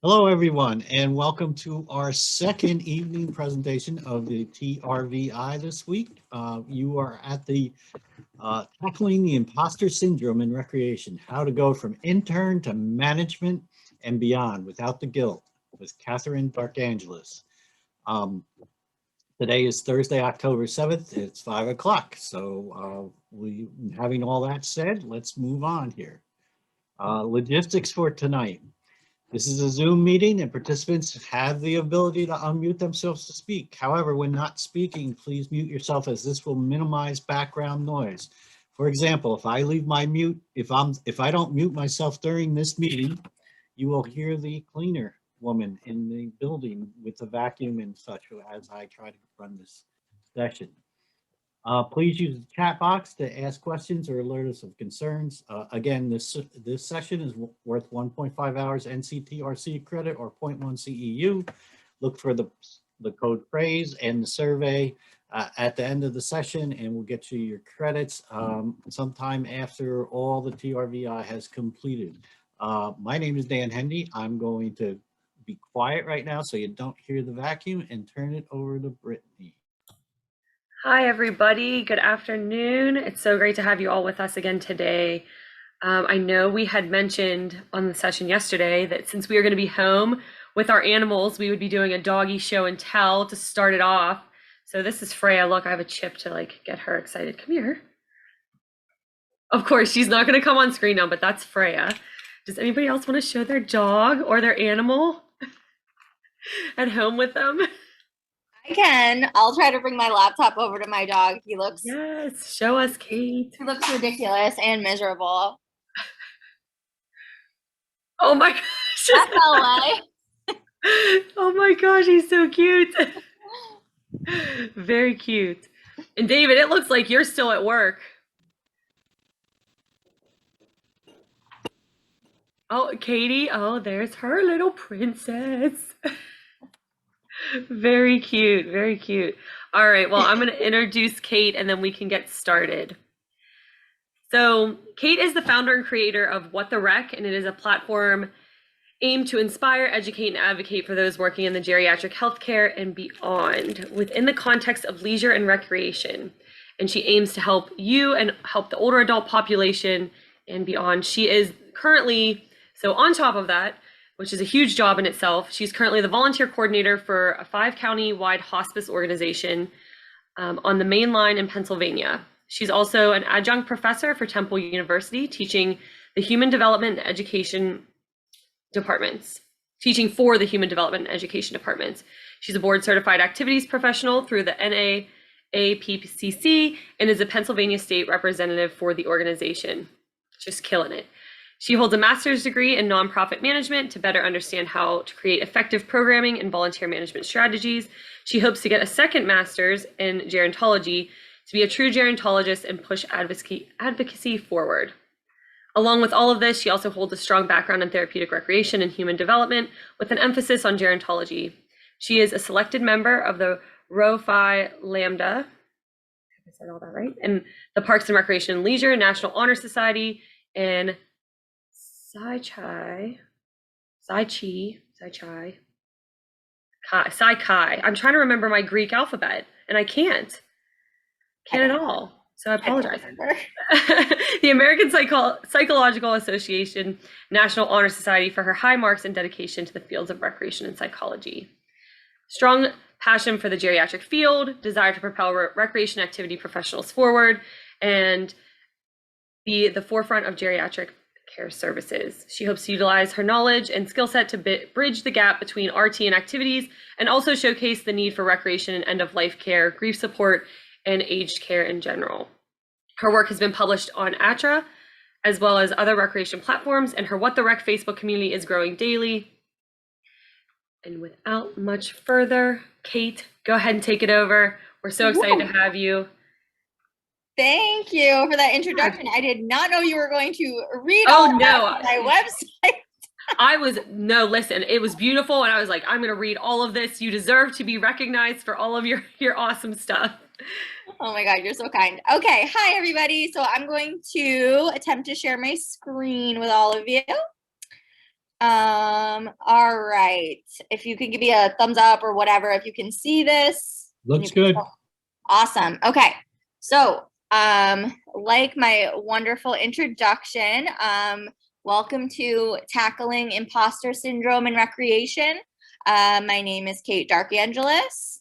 Hello, everyone, and welcome to our second evening presentation of the TRVI this week. You are at the Tackling the Imposter Syndrome in Recreation, How to Go from Intern to Management and Beyond Without the Guilt with Catherine Darkangelis. Today is Thursday, October 7th. It's 5 o'clock. So having all that said, let's move on here. Logistics for tonight. This is a Zoom meeting and participants have the ability to unmute themselves to speak. However, when not speaking, please mute yourself as this will minimize background noise. For example, if I leave my mute, if I don't mute myself during this meeting, you will hear the cleaner woman in the building with the vacuum and such as I try to run this session. Please use the chat box to ask questions or alert us of concerns. Again, this session is worth 1.5 hours NCTRC credit or 0.1 CEU. Look for the code phrase and the survey at the end of the session, and we'll get you your credits sometime after all the TRVI has completed. My name is Dan Hendy. I'm going to be quiet right now so you don't hear the vacuum and turn it over to Brittany. Hi, everybody. Good afternoon. It's so great to have you all with us again today. I know we had mentioned on the session yesterday that since we are going to be home with our animals, we would be doing a doggy show and tell to start it off. So this is Freya. Look, I have a chip to get her excited. Come here. Of course, she's not going to come on screen now, but that's Freya. Does anybody else want to show their dog or their animal at home with them? I can. I'll try to bring my laptop over to my dog. He looks... Yes, show us, Kate. He looks ridiculous and miserable. Oh my gosh. That's LA. Oh my gosh, he's so cute. Very cute. And David, it looks like you're still at work. Oh, Katie. Oh, there's her little princess. Very cute. Very cute. All right. Well, I'm going to introduce Kate and then we can get started. So Kate is the founder and creator of What the Rec, and it is a platform aimed to inspire, educate, and advocate for those working in the geriatric healthcare and beyond within the context of leisure and recreation. And she aims to help you and help the older adult population and beyond. She is currently, so on top of that, which is a huge job in itself, she's currently the volunteer coordinator for a 5-county-wide hospice organization on the main line in Pennsylvania. She's also an adjunct professor for Temple University, teaching the Human Development and Education departments, teaching for the Human Development and Education departments. She's a board certified activities professional through the NAAPCC and is a Pennsylvania state representative for the organization. Just killing it. She holds a master's degree in nonprofit management to better understand how to create effective programming and volunteer management strategies. She hopes to get a second master's in gerontology to be a true gerontologist and push advocacy forward. Along with all of this, she also holds a strong background in therapeutic recreation and human development with an emphasis on gerontology. She is a selected member of the Rho Phi Lambda, I said all that right, and the Parks and Recreation and Leisure National Honor Society and Psi Chi. I'm trying to remember my Greek alphabet, and I can't at all. So I apologize. The American Psychological Association National Honor Society for her high marks and dedication to the fields of recreation and psychology. Strong passion for the geriatric field, desire to propel recreation activity professionals forward, and be the forefront of geriatric care services. She hopes to utilize her knowledge and skill set to bridge the gap between RT and activities, and also showcase the need for recreation and end-of-life care, grief support, and aged care in general. Her work has been published on ATRA, as well as other recreation platforms, and her What the Rec Facebook community is growing daily. And without much further, Kate, go ahead and take it over. We're so excited to have you. Thank you for that introduction. I did not know you were going to read all of that on my website. Listen, it was beautiful. And I was like, I'm going to read all of this. You deserve to be recognized for all of your awesome stuff. Oh my God, you're so kind. Okay, hi everybody. So I'm going to attempt to share my screen with all of you. All right. If you could give me a thumbs up or whatever, if you can see this. Looks good. Awesome. Okay. So, like my wonderful introduction, welcome to Tackling Imposter Syndrome in Recreation. My name is Kate Darkangelis,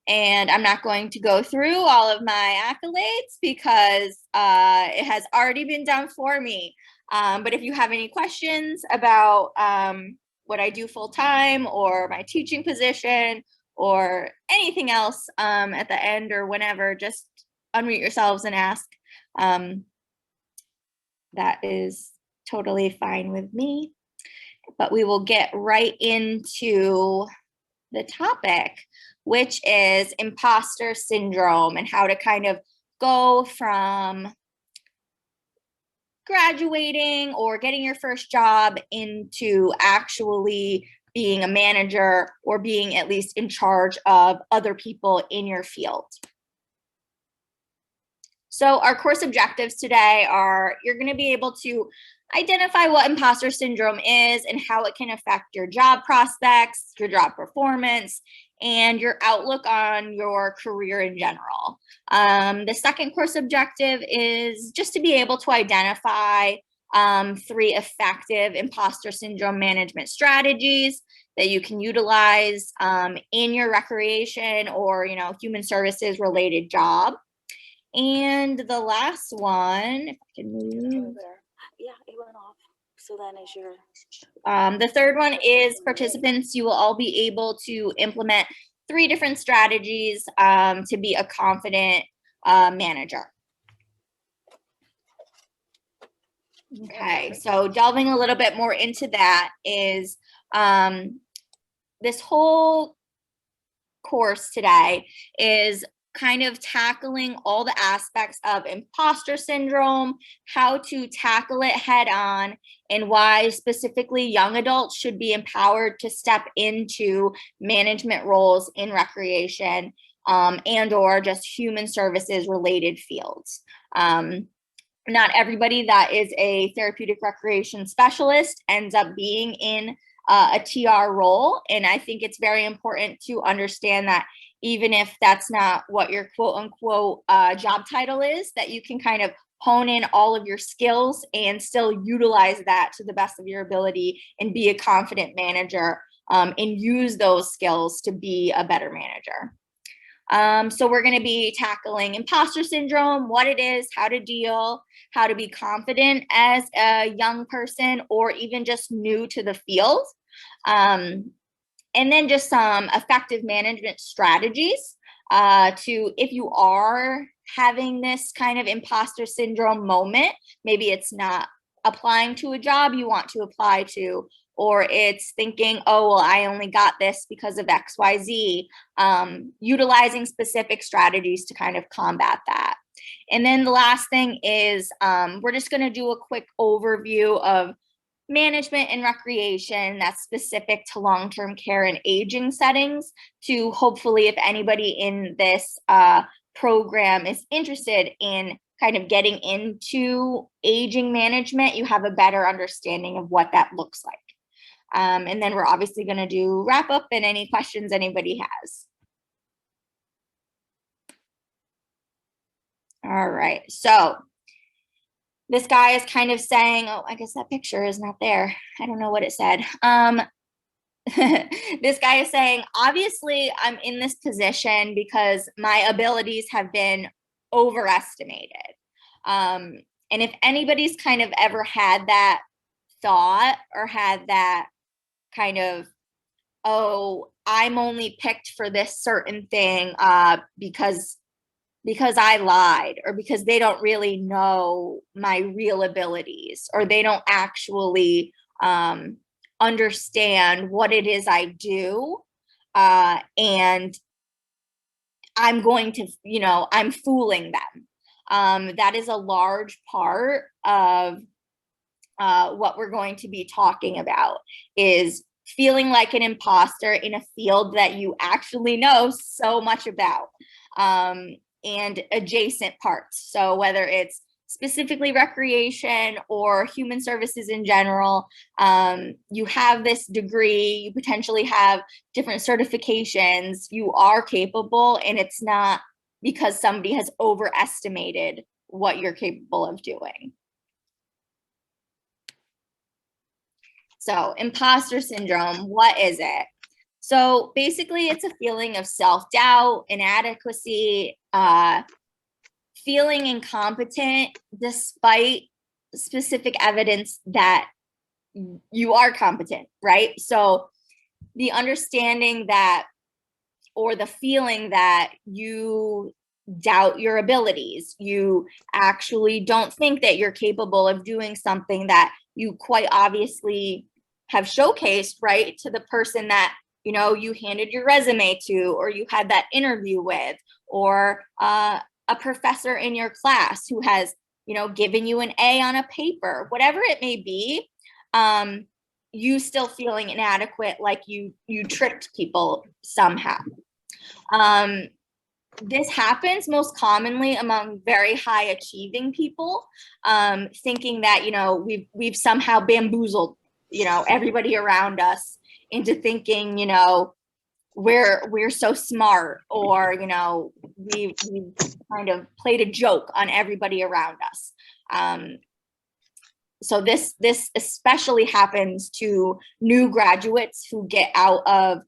and I'm not going to go through all of my accolades because it has already been done for me. But if you have any questions about what I do full time or my teaching position or anything else at the end or whenever, just unmute yourselves and ask. That is totally fine with me. But we will get right into the topic, which is imposter syndrome and how to kind of go from graduating or getting your first job into actually being a manager or being at least in charge of other people in your field. So our course objectives today are you're going to be able to identify what imposter syndrome is and how it can affect your job prospects, your job performance, and your outlook on your career in general. The second course objective is just to be able to identify 3 effective imposter syndrome management strategies that you can utilize in your recreation or, human services related job. And the last one, if I can move. Yeah, it went off. So then is your... The third one is participants. You will all be able to implement 3 different strategies to be a confident manager. Okay, so delving a little bit more into that is this whole course today is kind of tackling all the aspects of imposter syndrome, how to tackle it head on, and why specifically young adults should be empowered to step into management roles in recreation and or just human services related fields. Not everybody that is a therapeutic recreation specialist ends up being in a TR role. And I think it's very important to understand that even if that's not what your quote unquote job title is, that you can kind of hone in all of your skills and still utilize that to the best of your ability and be a confident manager and use those skills to be a better manager. So we're going to be tackling imposter syndrome, what it is, how to deal, how to be confident as a young person or even just new to the field. And then just some effective management strategies if you are having this kind of imposter syndrome moment, maybe it's not applying to a job you want to apply to, or it's thinking, oh, well, I only got this because of XYZ, utilizing specific strategies to kind of combat that. And then the last thing is we're just going to do a quick overview of management and recreation that's specific to long-term care and aging settings to hopefully, if anybody in this program is interested in kind of getting into aging management, you have a better understanding of what that looks like. And then we're obviously going to do wrap up and any questions anybody has. All right, so this guy is kind of saying, oh, I guess that picture is not there. I don't know what it said. This guy is saying, obviously, I'm in this position because my abilities have been overestimated. And if anybody's kind of ever had that thought or had that kind of, oh, I'm only picked for this certain thing because I lied or because they don't really know my real abilities or they don't actually understand what it is I do. And I'm going to, I'm fooling them. That is a large part of what we're going to be talking about is feeling like an imposter in a field that you actually know so much about. And adjacent parts. So whether it's specifically recreation or human services in general, you have this degree, you potentially have different certifications, you are capable, and it's not because somebody has overestimated what you're capable of doing. So, imposter syndrome, what is it? So basically, it's a feeling of self-doubt, inadequacy, feeling incompetent despite specific evidence that you are competent, right? So the understanding that, or the feeling that you doubt your abilities, you actually don't think that you're capable of doing something that you quite obviously have showcased, right, to the person that you handed your resume to, or you had that interview with, or a professor in your class who has, given you an A on a paper, whatever it may be, you still feeling inadequate, like you tricked people somehow. This happens most commonly among very high achieving people, thinking that, we've somehow bamboozled, everybody around us into thinking, we're so smart, or, we've kind of played a joke on everybody around us. So this especially happens to new graduates who get out of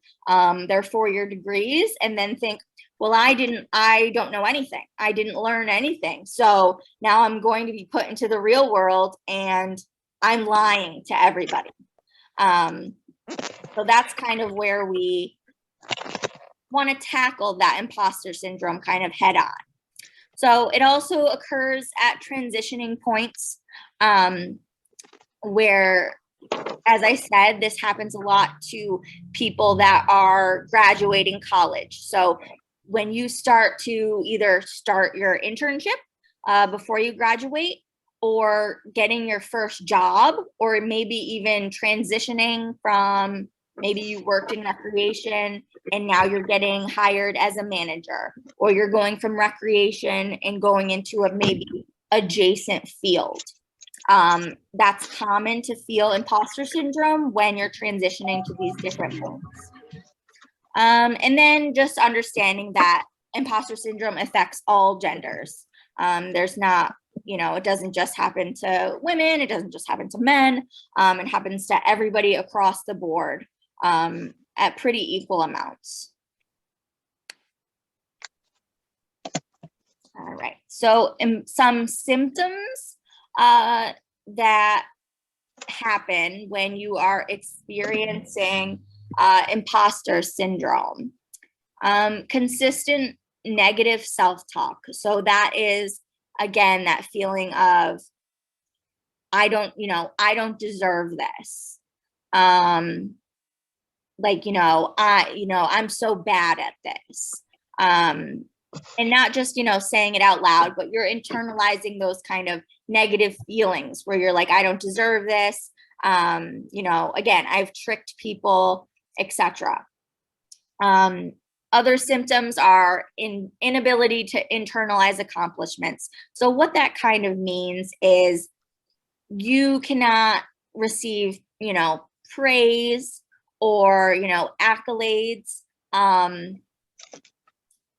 their 4-year degrees and then think, well, I don't know anything. I didn't learn anything. So now I'm going to be put into the real world and I'm lying to everybody. So that's kind of where we want to tackle that imposter syndrome kind of head on. So it also occurs at transitioning points, where, as I said, this happens a lot to people that are graduating college. So when you start to either start your internship before you graduate, or getting your first job, or maybe even transitioning from, maybe you worked in recreation and now you're getting hired as a manager, or you're going from recreation and going into a maybe adjacent field. That's common to feel imposter syndrome when you're transitioning to these different points. And then just understanding that imposter syndrome affects all genders. There's not, it doesn't just happen to women, it doesn't just happen to men, it happens to everybody across the board at pretty equal amounts. All right, so some symptoms that happen when you are experiencing imposter syndrome. Consistent negative self-talk. So that is, again, that feeling of, I don't deserve this. I'm so bad at this. And not just, saying it out loud, but you're internalizing those kind of negative feelings where you're like, I don't deserve this. Again, I've tricked people, etc. Other symptoms are inability to internalize accomplishments. So what that kind of means is you cannot receive, praise or, accolades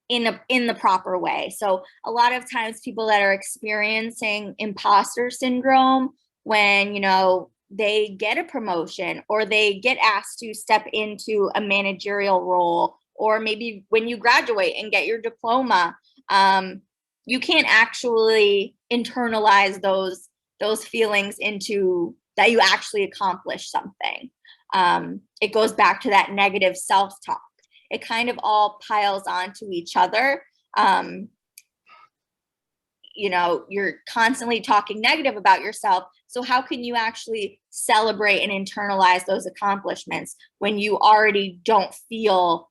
in the proper way. So a lot of times people that are experiencing imposter syndrome, when, they get a promotion or they get asked to step into a managerial role, or maybe when you graduate and get your diploma, you can't actually internalize those feelings into that you actually accomplished something. It goes back to that negative self-talk. It kind of all piles onto each other. You're constantly talking negative about yourself. So how can you actually celebrate and internalize those accomplishments when you already don't feel,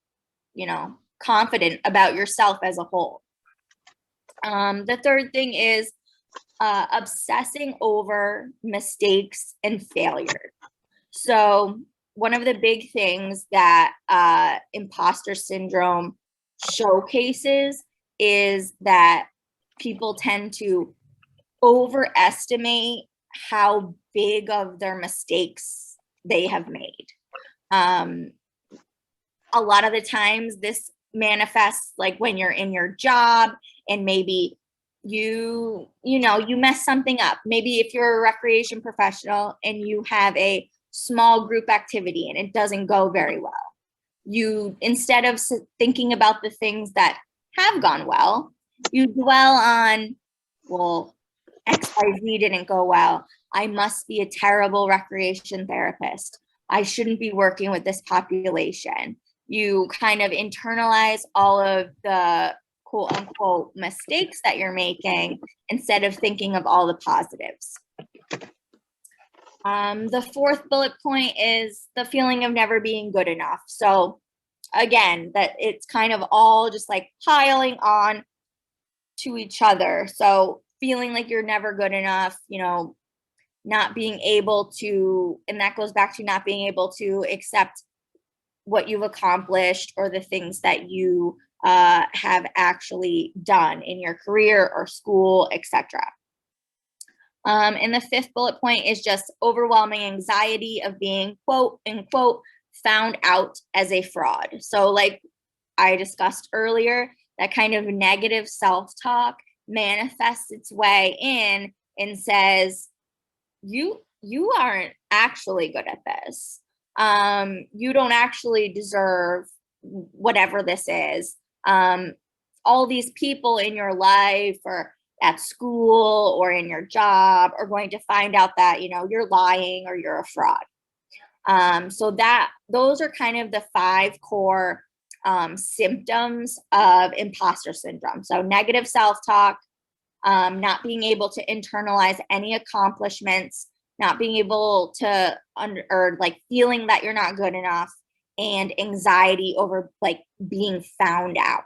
confident about yourself as a whole? The third thing is obsessing over mistakes and failures. So one of the big things that imposter syndrome showcases is that people tend to overestimate how big of their mistakes they have made. A lot of the times this manifests like when you're in your job and maybe you mess something up. Maybe if you're a recreation professional and you have a small group activity and it doesn't go very well, you, instead of thinking about the things that have gone well, you dwell on, well, XYZ didn't go well. I must be a terrible recreation therapist. I shouldn't be working with this population. You kind of internalize all of the quote unquote mistakes that you're making instead of thinking of all the positives. The fourth bullet point is the feeling of never being good enough. So again, that it's kind of all just like piling on to each other. So feeling like you're never good enough, not being able to, and that goes back to not being able to accept what you've accomplished or the things that you have actually done in your career or school, etc. And the fifth bullet point is just overwhelming anxiety of being, quote unquote, found out as a fraud. So like I discussed earlier, that kind of negative self-talk manifests its way in and says, you aren't actually good at this. You don't actually deserve whatever this is. All these people in your life or at school or in your job are going to find out that, you're lying or you're a fraud. So those are kind of the 5 core symptoms of imposter syndrome. So negative self-talk, not being able to internalize any accomplishments, not being able to or like feeling that you're not good enough, and anxiety over like being found out.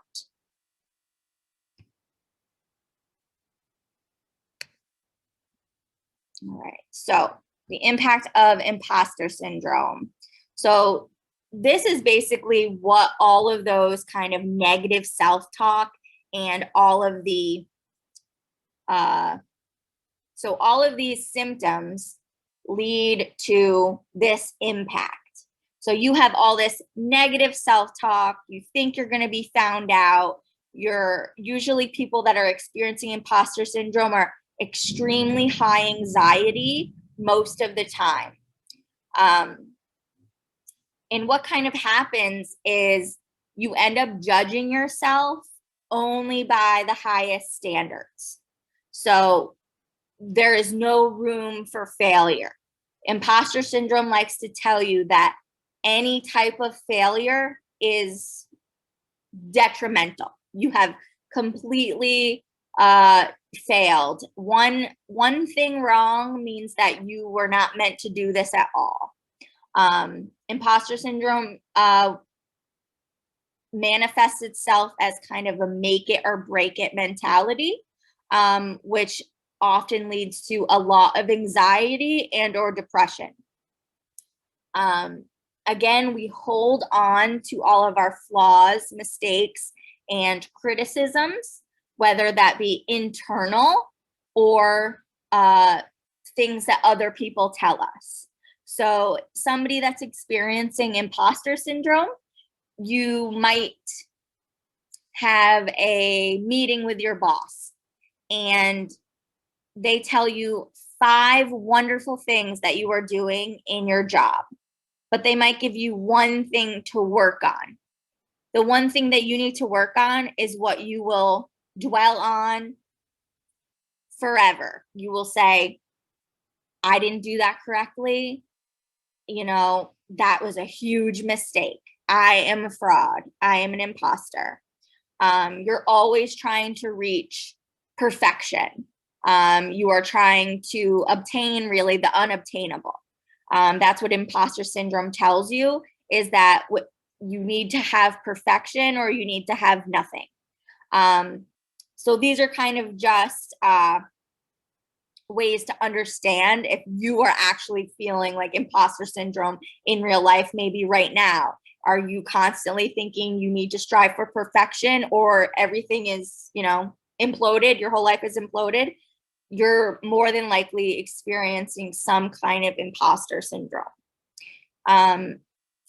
All right, so the impact of imposter syndrome. So this is basically what all of those kind of negative self-talk and all of the so all of these symptoms lead to this impact. So you have all this negative self-talk, you think you're going to be found out. You're usually people that are experiencing imposter syndrome are extremely high anxiety most of the time. And what kind of happens is you end up judging yourself only by the highest standards. So there is no room for failure. Imposter syndrome likes to tell you that any type of failure is detrimental. You have completely failed. One thing wrong means that you were not meant to do this at all. Imposter syndrome manifests itself as kind of a make it or break it mentality, which often leads to a lot of anxiety and or depression. Again, we hold on to all of our flaws, mistakes, and criticisms, whether that be internal or things that other people tell us. So somebody that's experiencing imposter syndrome, you might have a meeting with your boss and they tell you 5 wonderful things that you are doing in your job, but they might give you one thing to work on. The one thing that you need to work on is what you will dwell on forever. You will say, I didn't do that correctly. That was a huge mistake. I am a fraud. I am an imposter. You're always trying to reach perfection. You are trying to obtain really the unobtainable. That's what imposter syndrome tells you, is that you need to have perfection or you need to have nothing. So these are kind of just ways to understand if you are actually feeling like imposter syndrome in real life, maybe right now. Are you constantly thinking you need to strive for perfection or everything is, imploded, your whole life is imploded? you're more than likely experiencing some kind of imposter syndrome.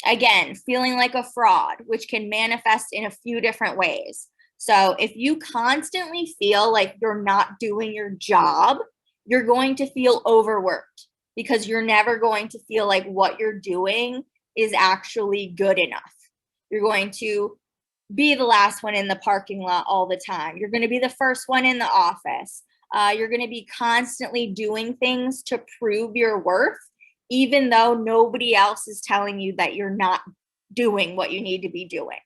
Again, feeling like a fraud, which can manifest in a few different ways. So if you constantly feel like you're not doing your job, you're going to feel overworked because you're never going to feel like what you're doing is actually good enough. You're going to be the last one in the parking lot all the time. You're going to be the first one in the office. You're going to be constantly doing things to prove your worth, even though nobody else is telling you that you're not doing what you need to be doing.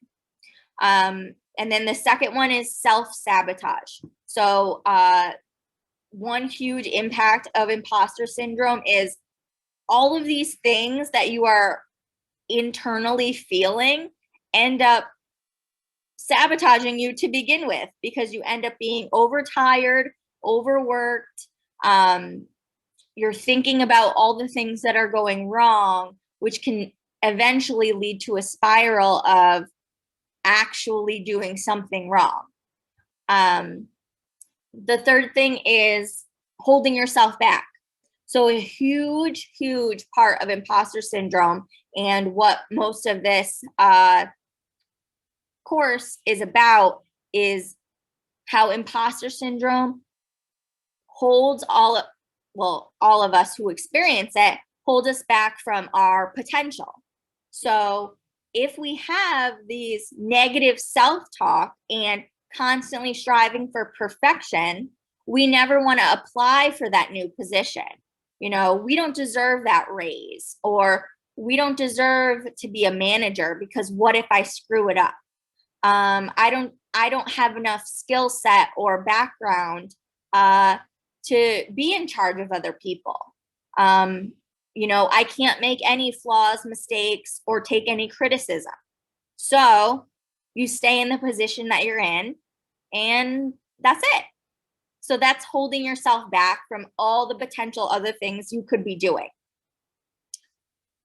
And then the second one is self-sabotage. So one huge impact of imposter syndrome is all of these things that you are internally feeling end up sabotaging you to begin with, because you end up being overtired, overworked. You're thinking about all the things that are going wrong, which can eventually lead to a spiral of actually doing something wrong. The third thing is holding yourself back. So a huge, huge part of imposter syndrome, and what most of this course is about, is how imposter syndrome holds all of us who experience it, hold us back from our potential. So if we have these negative self-talk and constantly striving for perfection, we never want to apply for that new position. You know, we don't deserve that raise, or we don't deserve to be a manager because what if I screw it up? I don't have enough skill set or background to be in charge of other people. You know, I can't make any flaws, mistakes, or take any criticism. So you stay in the position that you're in, and that's it. So that's holding yourself back from all the potential other things you could be doing.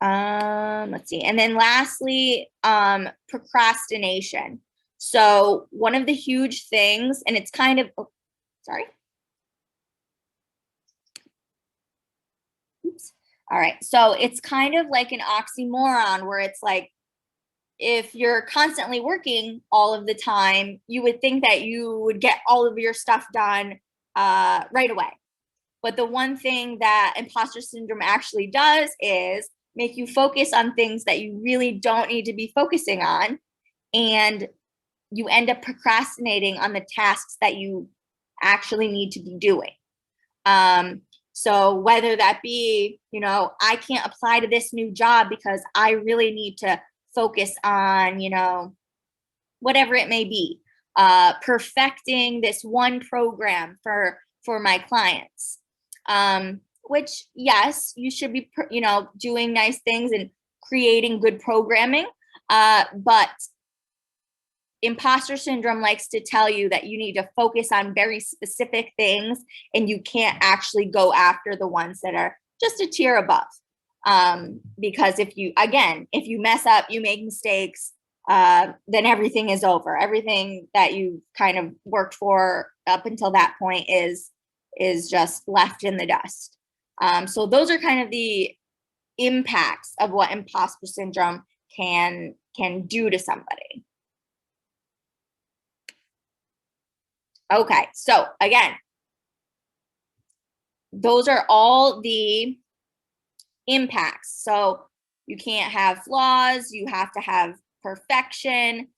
Let's see. And then lastly, procrastination. So one of the huge things, and it's kind of, sorry. Oops. All right. So it's kind of like an oxymoron, where it's like, if you're constantly working all of the time, you would think that you would get all of your stuff done right away. But the one thing that imposter syndrome actually does is make you focus on things that you really don't need to be focusing on. And you end up procrastinating on the tasks that you actually need to be doing. So whether that be, you know, I can't apply to this new job because I really need to focus on, you know, whatever it may be, perfecting this one program for my clients. Which, yes, you should be, you know, doing nice things and creating good programming, but imposter syndrome likes to tell you that you need to focus on very specific things, and you can't actually go after the ones that are just a tier above. Because if you mess up, you make mistakes, then everything is over. Everything that you kind of worked for up until that point is just left in the dust. So those are kind of the impacts of what imposter syndrome can do to somebody. Okay, so again, those are all the impacts. So you can't have flaws, you have to have perfection,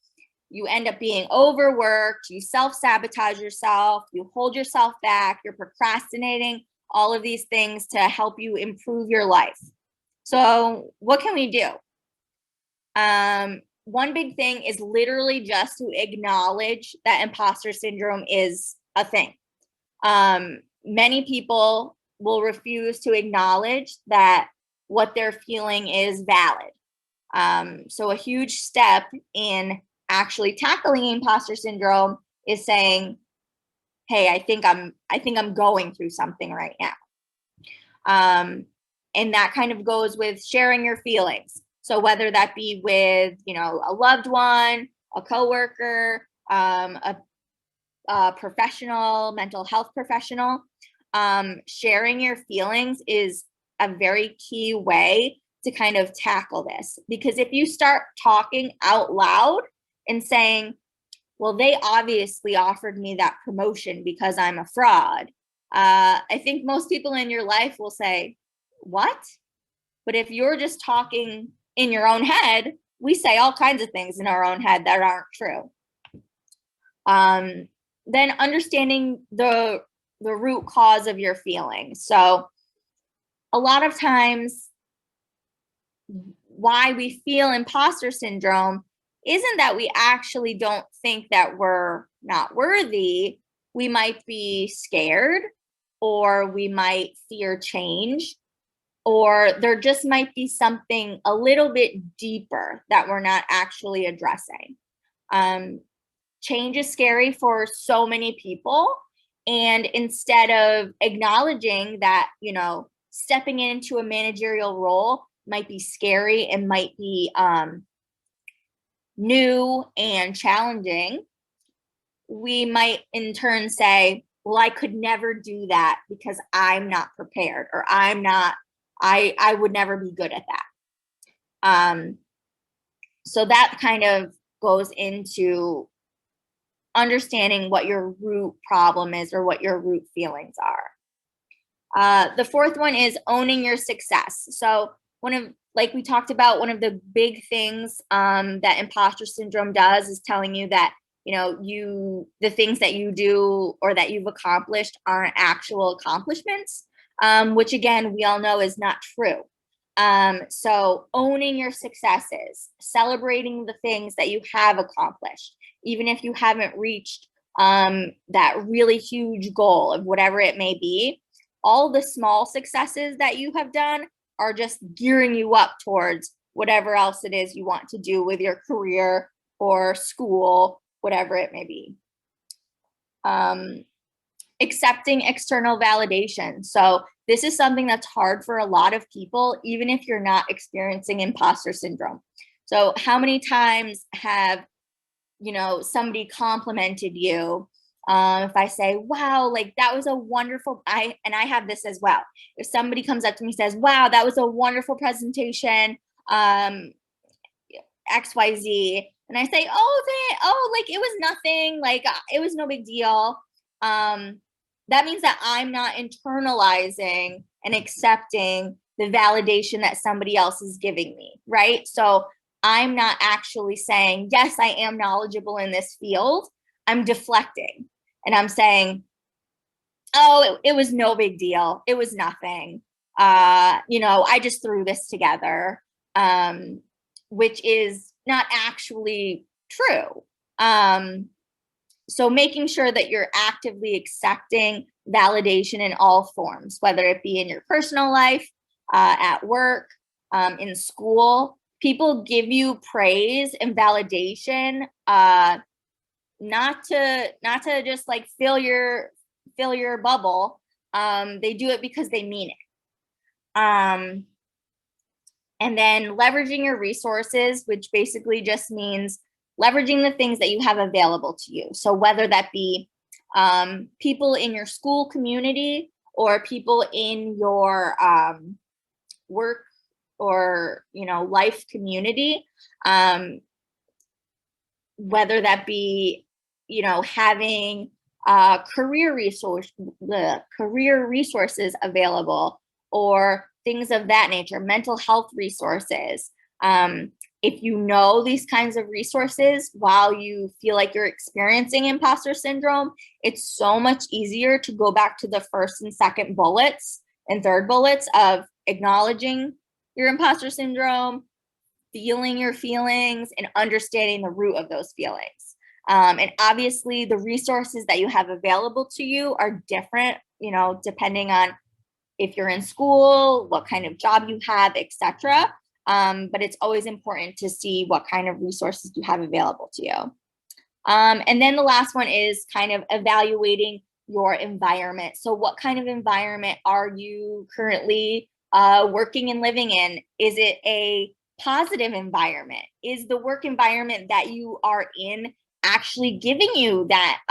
you end up being overworked, you self-sabotage yourself, you hold yourself back, you're procrastinating, all of these things to help you improve your life. So what can we do? One big thing is literally just to acknowledge that imposter syndrome is a thing. Many people will refuse to acknowledge that what they're feeling is valid. So a huge step in actually tackling imposter syndrome is saying, hey, I think I'm going through something right now. And that kind of goes with sharing your feelings. So whether that be with, you know, a loved one, a coworker, a professional, mental health professional, sharing your feelings is a very key way to kind of tackle this. Because if you start talking out loud and saying, well, they obviously offered me that promotion because I'm a fraud, I think most people in your life will say, what? But if you're just talking in your own head, we say all kinds of things in our own head that aren't true. Then understanding the root cause of your feelings. So a lot of times why we feel imposter syndrome isn't that we actually don't think that we're not worthy. We might be scared, or we might fear change, or there just might be something a little bit deeper that we're not actually addressing. Change is scary for so many people. And instead of acknowledging that, stepping into a managerial role might be scary and might be new and challenging, we might in turn say, well, I could never do that because I'm not prepared, or I would never be good at that. So that kind of goes into understanding what your root problem is, or what your root feelings are. The fourth one is owning your success. So like we talked about, one of the big things that imposter syndrome does is telling you that, the things that you do or that you've accomplished aren't actual accomplishments, which again, we all know is not true. So owning your successes, celebrating the things that you have accomplished, even if you haven't reached that really huge goal of whatever it may be, all the small successes that you have done are just gearing you up towards whatever else it is you want to do with your career or school, whatever it may be. Accepting external validation. So this is something that's hard for a lot of people, even if you're not experiencing imposter syndrome. So how many times have, somebody complimented you? If I say, wow, like that was a wonderful, I have this as well. If somebody comes up to me and says, wow, that was a wonderful presentation, XYZ, and I say, like it was nothing, like it was no big deal. That means that I'm not internalizing and accepting the validation that somebody else is giving me, right? So I'm not actually saying, yes, I am knowledgeable in this field. I'm deflecting and I'm saying, oh, it was no big deal. It was nothing. I just threw this together, which is not actually true. So making sure that you're actively accepting validation in all forms, whether it be in your personal life, at work, in school. People give you praise and validation, not to just like fill your bubble. They do it because they mean it. And then leveraging your resources, which basically just means leveraging the things that you have available to you. So whether that be people in your school community or people in your work or life community, whether that be having career resources available or things of that nature, mental health resources. If you know these kinds of resources while you feel like you're experiencing imposter syndrome, it's so much easier to go back to the first and second bullets and third bullets of acknowledging your imposter syndrome, feeling your feelings, and understanding the root of those feelings. And obviously the resources that you have available to you are different, depending on if you're in school, what kind of job you have, etc. But it's always important to see what kind of resources you have available to you. And then the last one is kind of evaluating your environment. So what kind of environment are you currently working and living in? Is it a positive environment? Is the work environment that you are in actually giving you that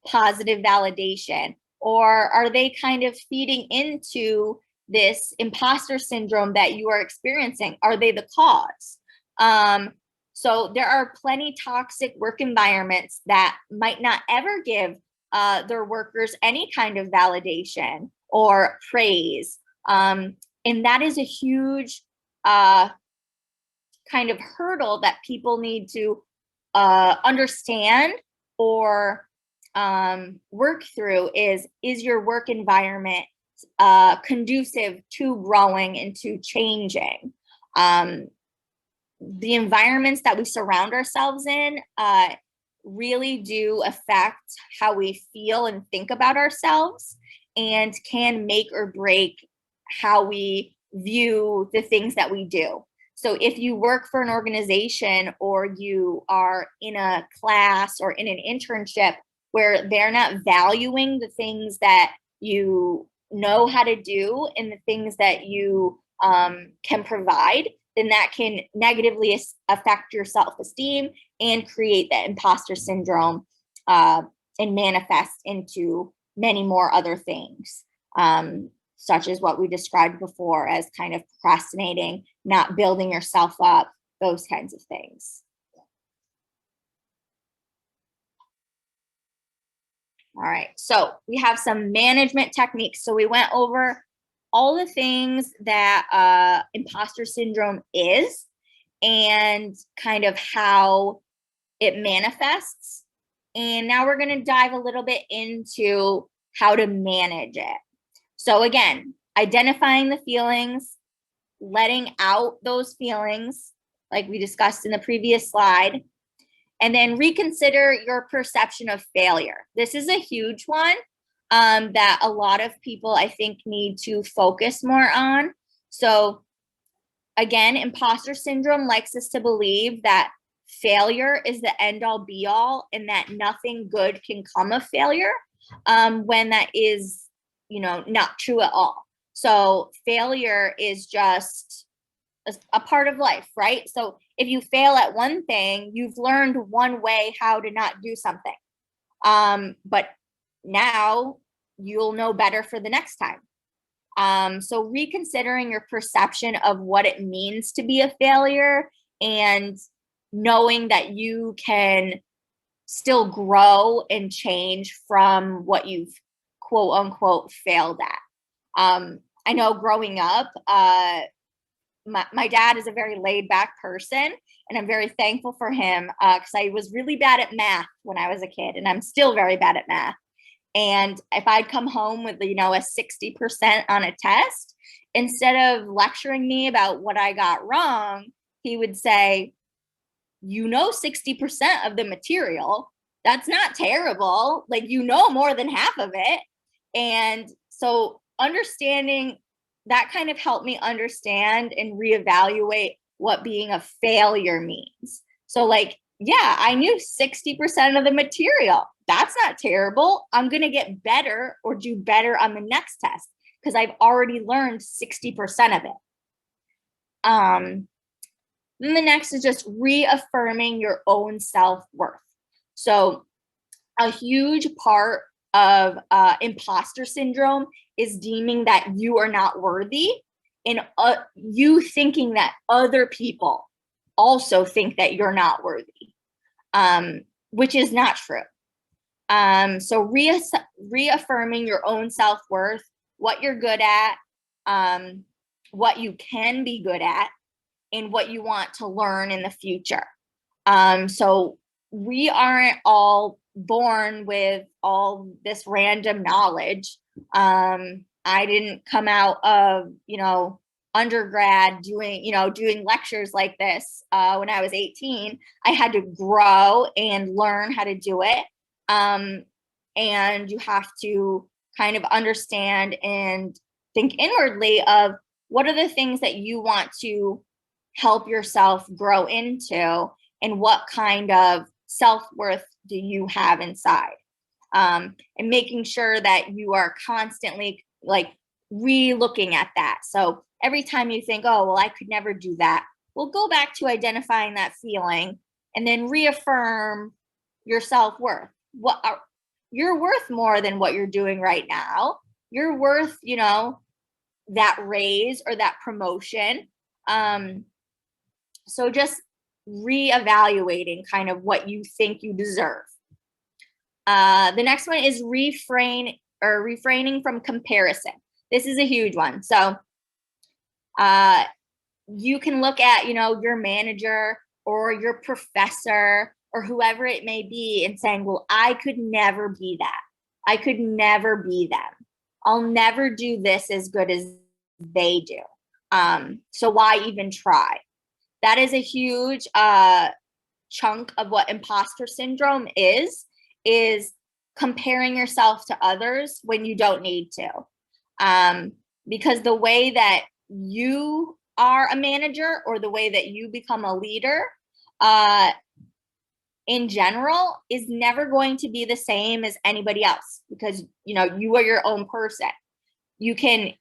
positive validation? Or are they kind of feeding into this imposter syndrome that you are experiencing? Are they the cause? So there are plenty toxic work environments that might not ever give their workers any kind of validation or praise. And that is a huge kind of hurdle that people need to understand or work through is your work environment conducive to growing and to changing? The environments that we surround ourselves in really do affect how we feel and think about ourselves, and can make or break how we view the things that we do. So if you work for an organization, or you are in a class or in an internship where they're not valuing the things that you know how to do and the things that you can provide, then that can negatively affect your self-esteem and create that imposter syndrome and manifest into many more other things, such as what we described before as kind of procrastinating, not building yourself up, those kinds of things. All right, so we have some management techniques. So we went over all the things that imposter syndrome is and kind of how it manifests. And now we're going to dive a little bit into how to manage it. So again, identifying the feelings, letting out those feelings, like we discussed in the previous slide, and then reconsider your perception of failure. This is a huge one that a lot of people, I think, need to focus more on. So again, imposter syndrome likes us to believe that failure is the end all be all and that nothing good can come of failure, when that is, not true at all. So failure is just a part of life, right? So if you fail at one thing, you've learned one way how to not do something. But now you'll know better for the next time. So reconsidering your perception of what it means to be a failure, and knowing that you can still grow and change from what you've quote unquote failed at. I know growing up, my dad is a very laid back person, and I'm very thankful for him because I was really bad at math when I was a kid, and I'm still very bad at math. And if I'd come home with, a 60% on a test, instead of lecturing me about what I got wrong, he would say, 60% of the material, that's not terrible. Like, more than half of it. And so understanding that kind of helped me understand and reevaluate what being a failure means. So I knew 60% of the material. That's not terrible. I'm going to get better or do better on the next test because I've already learned 60% of it. Then the next is just reaffirming your own self-worth. So a huge part of imposter syndrome is deeming that you are not worthy, and you thinking that other people also think that you're not worthy, which is not true. So reaffirming your own self-worth, what you're good at, what you can be good at, and what you want to learn in the future. So we aren't all born with all this random knowledge. I didn't come out of, undergrad doing lectures like this when I was 18. I had to grow and learn how to do it. And you have to kind of understand and think inwardly of what are the things that you want to help yourself grow into, and what kind of self-worth do you have inside, and making sure that you are constantly re-looking at that. So every time you think, oh, well, I could never do that, well, go back to identifying that feeling and then reaffirm your self-worth. you're worth more than what you're doing right now. You're worth, you know, that raise or that promotion. So just reevaluating kind of what you think you deserve. The next one is refraining from comparison. This is a huge one. So you can look at, you know, your manager or your professor or whoever it may be and saying, well, I could never be that. I could never be them. I'll never do this as good as they do. So why even try? That is a huge chunk of what imposter syndrome is comparing yourself to others when you don't need to. Because the way that you are a manager or the way that you become a leader in general is never going to be the same as anybody else, because, you know, you are your own person. You can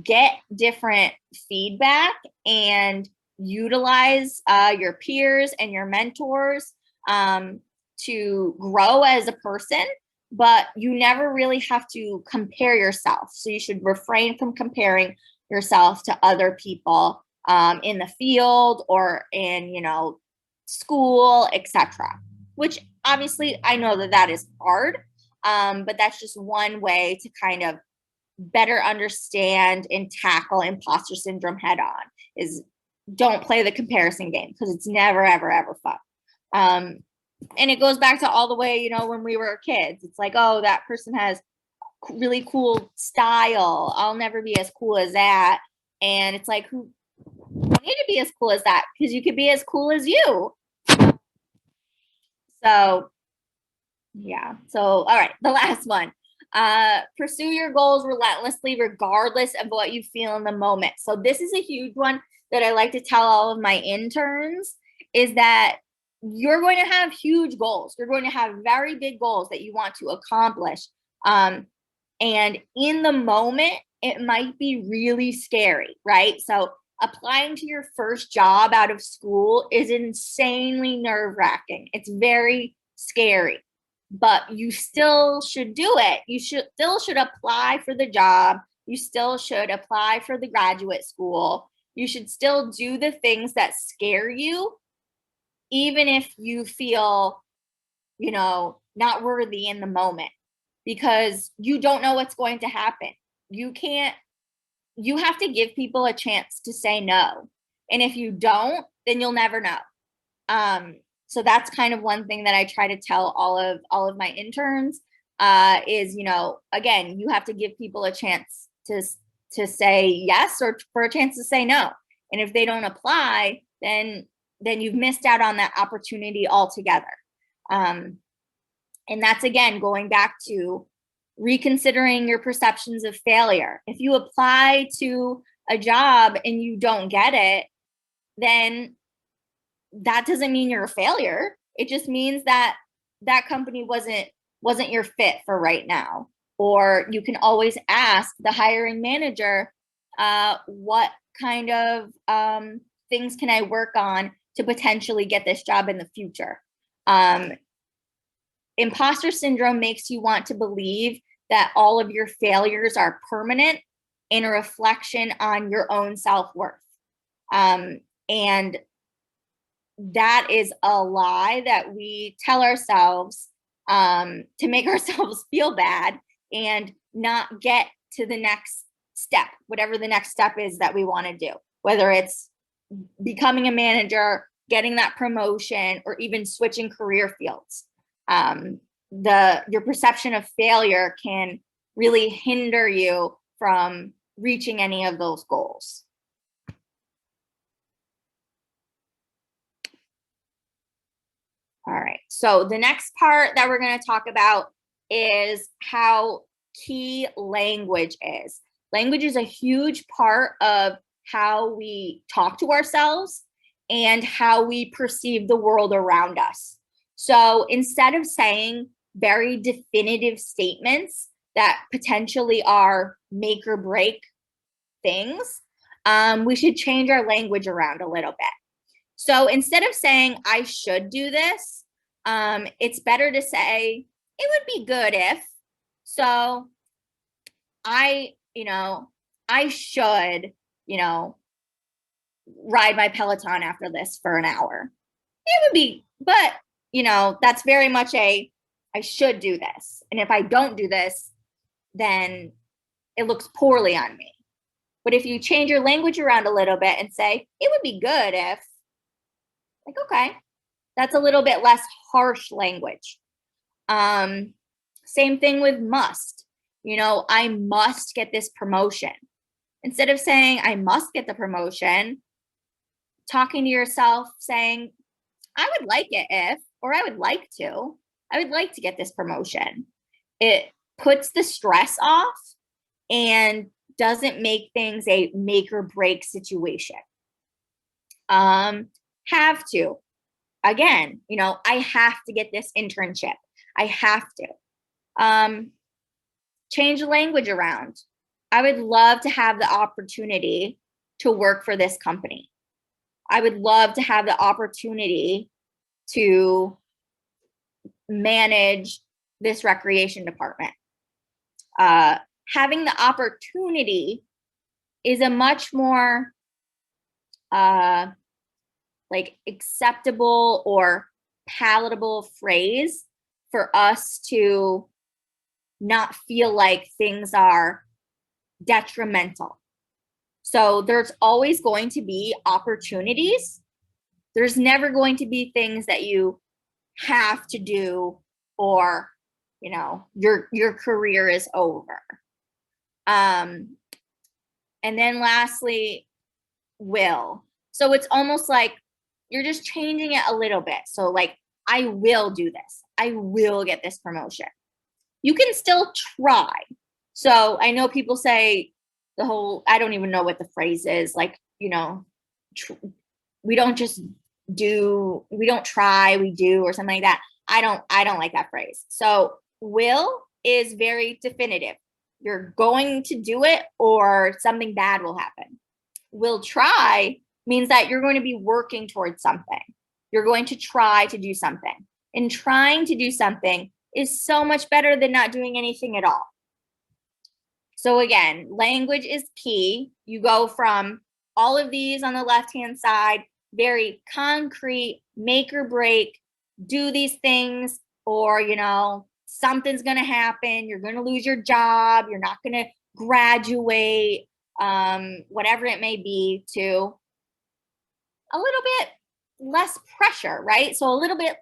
get different feedback and utilize your peers and your mentors to grow as a person, but you never really have to compare yourself. So you should refrain from comparing yourself to other people in the field or in, you know, school, etc. Which obviously I know that that is hard, but that's just one way to kind of better understand and tackle imposter syndrome head on. Is don't play the comparison game, because it's never, ever, ever fun. And it goes back to all the way, you know, when we were kids. It's like, oh, that person has really cool style. I'll never be as cool as that. And it's like, you need to be as cool as that, because you could be as cool as you. So, yeah. So, all right, the last one. Pursue your goals relentlessly, regardless of what you feel in the moment. So this is a huge one that I like to tell all of my interns, is that you're going to have huge goals. You're going to have very big goals that you want to accomplish. And in the moment, it might be really scary, right? So applying to your first job out of school is insanely nerve-wracking. It's very scary, but you still should do it. You still should apply for the job. You still should apply for the graduate school. You should still do the things that scare you, even if you feel, you know, not worthy in the moment, because you don't know what's going to happen. You have to give people a chance to say no. And if you don't, then you'll never know. So that's kind of one thing that I try to tell all of my interns is, you know, again, you have to give people a chance to say yes, or for a chance to say no. And if they don't apply, then you've missed out on that opportunity altogether. And that's, again, going back to reconsidering your perceptions of failure. If you apply to a job and you don't get it, then that doesn't mean you're a failure. It just means that that company wasn't your fit for right now. Or you can always ask the hiring manager, what kind of things can I work on to potentially get this job in the future? Imposter syndrome makes you want to believe that all of your failures are permanent and a reflection on your own self-worth. And that is a lie that we tell ourselves to make ourselves feel bad and not get to the next step, whatever the next step is that we want to do, whether it's becoming a manager, getting that promotion, or even switching career fields. Your perception of failure can really hinder you from reaching any of those goals. All right, so the next part that we're going to talk about is how key language is. Language is a huge part of how we talk to ourselves and how we perceive the world around us. So instead of saying very definitive statements that potentially are make or break things, we should change our language around a little bit. So instead of saying, I should do this, it's better to say, it would be good if. So I should, ride my Peloton after this for an hour. It would be, but that's very much I should do this. And if I don't do this, then it looks poorly on me. But if you change your language around a little bit and say, it would be good if, like, okay, that's a little bit less harsh language. Same thing with must. I must get this promotion. Instead of saying, I must get the promotion, talking to yourself, saying, I would like it if, or I would like to get this promotion. It puts the stress off and doesn't make things a make or break situation. Have to. Again, I have to get this internship. I have to. Change the language around. I would love to have the opportunity to work for this company. I would love to have the opportunity to manage this recreation department. Having the opportunity is a much more acceptable or palatable phrase for us to not feel like things are detrimental. So there's always going to be opportunities. There's never going to be things that you have to do or, your career is over. And then lastly, will. So it's almost like you're just changing it a little bit. So like, I will do this. I will get this promotion. You can still try. So I know people say I don't even know what the phrase is, like, we don't try, we do, or something like that. I don't like that phrase. So will is very definitive. You're going to do it or something bad will happen. Will try means that you're going to be working towards something. You're going to try to do something. And trying to do something is so much better than not doing anything at all. So again, language is key. You go from all of these on the left-hand side, very concrete, make or break, do these things, or, something's going to happen. You're going to lose your job. You're not going to graduate, whatever it may be, to a little bit less pressure, right? So a little bit,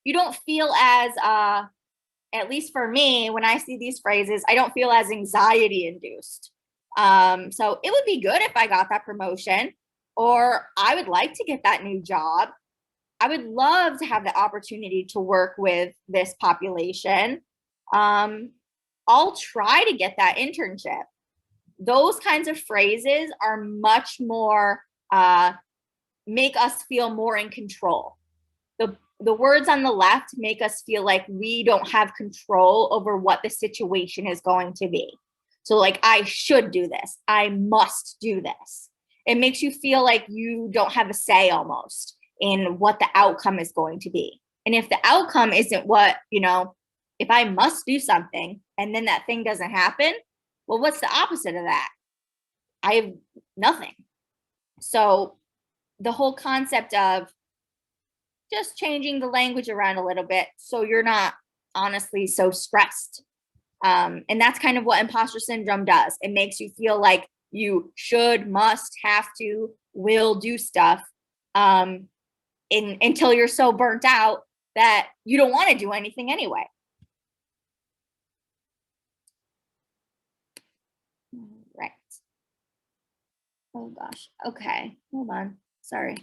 you don't feel as, at least for me, when I see these phrases, I don't feel as anxiety induced. So it would be good if I got that promotion, or I would like to get that new job. I would love to have the opportunity to work with this population. I'll try to get that internship. Those kinds of phrases are much more, make us feel more in control. The words on the left make us feel like we don't have control over what the situation is going to be. So like, I should do this. I must do this. It makes you feel like you don't have a say almost in what the outcome is going to be. And if the outcome isn't what, if I must do something and then that thing doesn't happen, well, what's the opposite of that? I have nothing. So the whole concept of just changing the language around a little bit so you're not honestly so stressed. And that's kind of what imposter syndrome does. It makes you feel like you should, must, have to, will do stuff until you're so burnt out that you don't want to do anything anyway. Right. Oh gosh. Okay. Hold on. Sorry.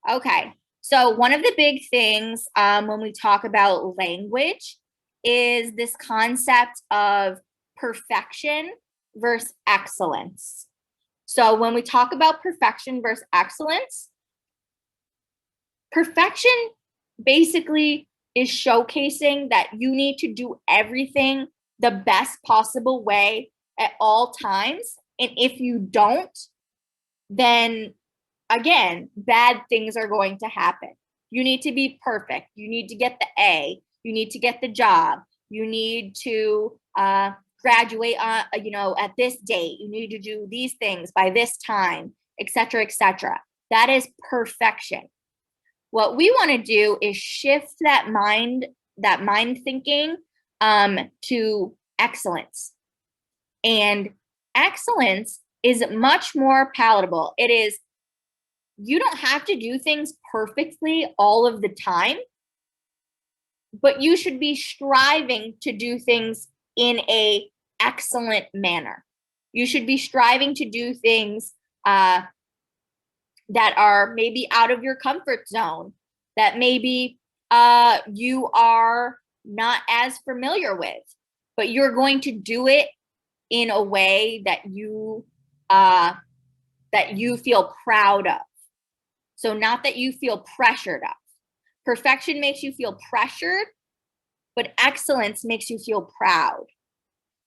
Okay. So one of the big things when we talk about language is this concept of perfection versus excellence. So when we talk about perfection versus excellence, perfection basically is showcasing that you need to do everything the best possible way at all times. And if you don't, then again, bad things are going to happen. You need to be perfect. You need to get the A. You need to get the job. you need to graduate on, at this date, you need to do these things by this time, etc., etc. That is perfection. What we want to do is shift that mind thinking to excellence. And excellence is much more palatable. It is, you don't have to do things perfectly all of the time, but you should be striving to do things in a excellent manner. You should be striving to do things that are maybe out of your comfort zone, that maybe you are not as familiar with, but you're going to do it in a way that you feel proud of. So not that you feel pressured of. Perfection makes you feel pressured, but excellence makes you feel proud.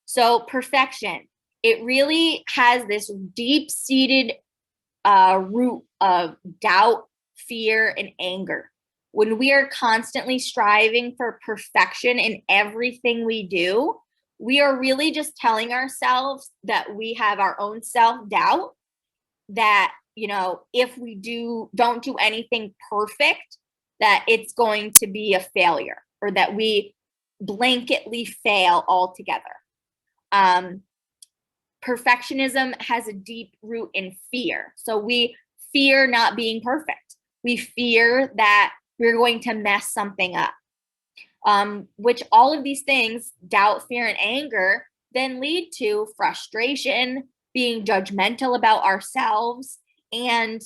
So perfection, it really has this deep-seated root of doubt, fear, and anger. When we are constantly striving for perfection in everything we do, we are really just telling ourselves that we have our own self-doubt, that, if we don't do anything perfect, that it's going to be a failure, or that we blanketly fail altogether. Perfectionism has a deep root in fear. So we fear not being perfect. We fear that we're going to mess something up, which all of these things, doubt, fear, and anger, then lead to frustration, being judgmental about ourselves, and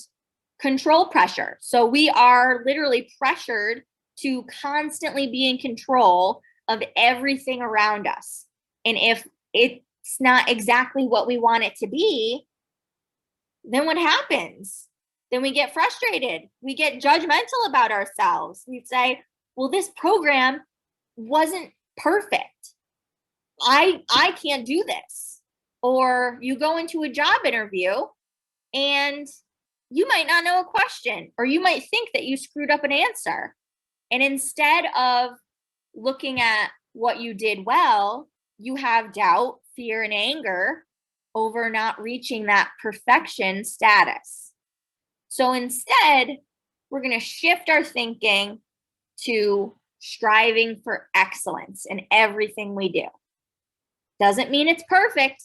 control pressure. So we are literally pressured to constantly be in control of everything around us. And if it's not exactly what we want it to be, then what happens? Then we get frustrated. We get judgmental about ourselves. We say, well, this program wasn't perfect. I can't do this. Or you go into a job interview and you might not know a question, or you might think that you screwed up an answer. And instead of looking at what you did well, you have doubt, fear, and anger over not reaching that perfection status. So instead, we're going to shift our thinking to striving for excellence in everything we do. Doesn't mean it's perfect.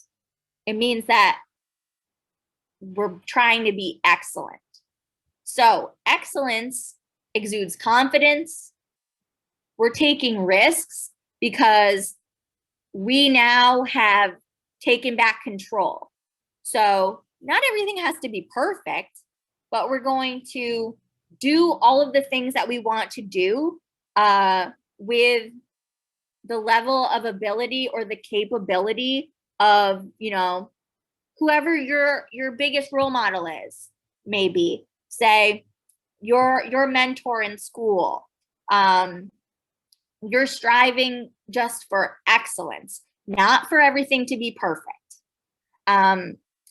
It means that we're trying to be excellent. So excellence exudes confidence. We're taking risks because we now have taken back control. So not everything has to be perfect, but we're going to do all of the things that we want to do with the level of ability or the capability of, whoever your biggest role model is. Maybe say your mentor in school. You're striving just for excellence, not for everything to be perfect.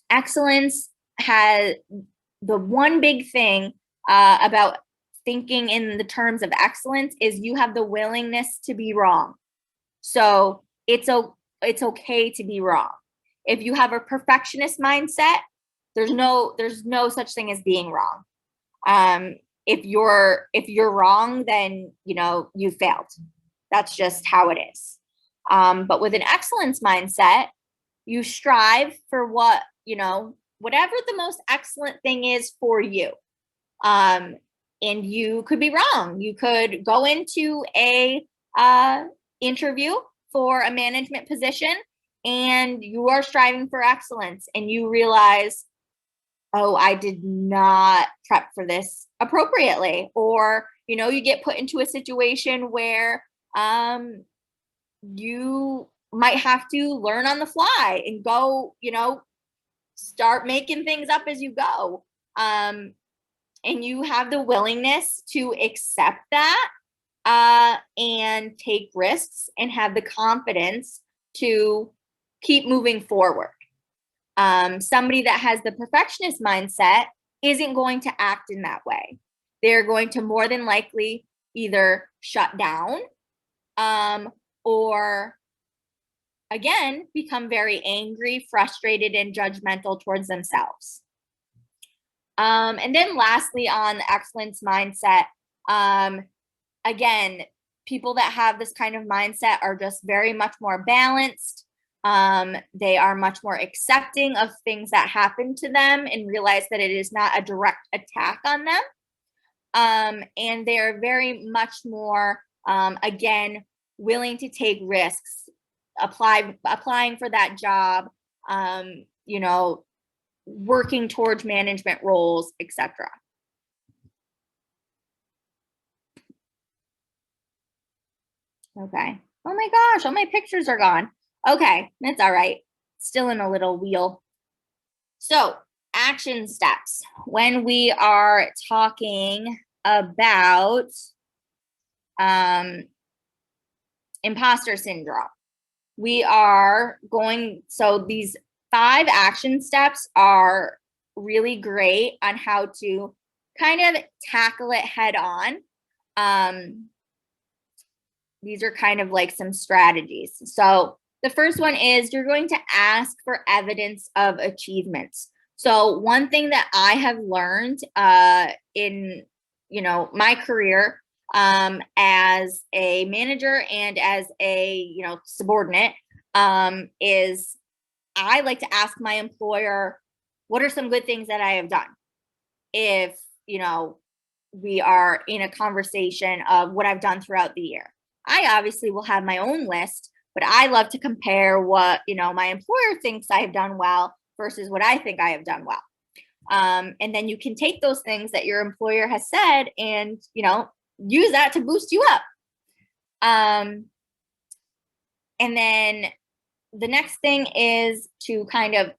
Excellence has the one big thing about thinking in the terms of excellence is you have the willingness to be wrong. So it's okay to be wrong. If you have a perfectionist mindset, there's no such thing as being wrong. If you're wrong, then you failed. That's just how it is. But with an excellence mindset, you strive for whatever the most excellent thing is for you. And you could be wrong. You could go into a interview for a management position and you are striving for excellence and you realize, oh, I did not prep for this appropriately. Or, you get put into a situation where you might have to learn on the fly and go, start making things up as you go. And you have the willingness to accept that and take risks and have the confidence to keep moving forward. Somebody that has the perfectionist mindset isn't going to act in that way. They're going to more than likely either shut down or again, become very angry, frustrated, and judgmental towards themselves. And then lastly, on the excellence mindset, again, people that have this kind of mindset are just very much more balanced. They are much more accepting of things that happen to them and realize that it is not a direct attack on them. And they are very much more, again, willing to take risks, applying for that job, you know, working towards management roles, etc. Okay. Oh my gosh, all my pictures are gone. Okay, that's all right. Still in a little wheel. So, action steps. When we are talking about imposter syndrome, we are going, so these 5 action steps are really great on how to kind of tackle it head on. These are kind of like some strategies. So the first one is you're going to ask for evidence of achievements. So one thing that I have learned in, you know, my career as a manager and as a, you know, subordinate is I like to ask my employer, what are some good things that I have done? If, you know, we are in a conversation of what I've done throughout the year. I obviously will have my own list, but I love to compare what, you know, my employer thinks I have done well versus what I think I have done well. And then you can take those things that your employer has said and, you know, use that to boost you up. And then the next thing is to kind of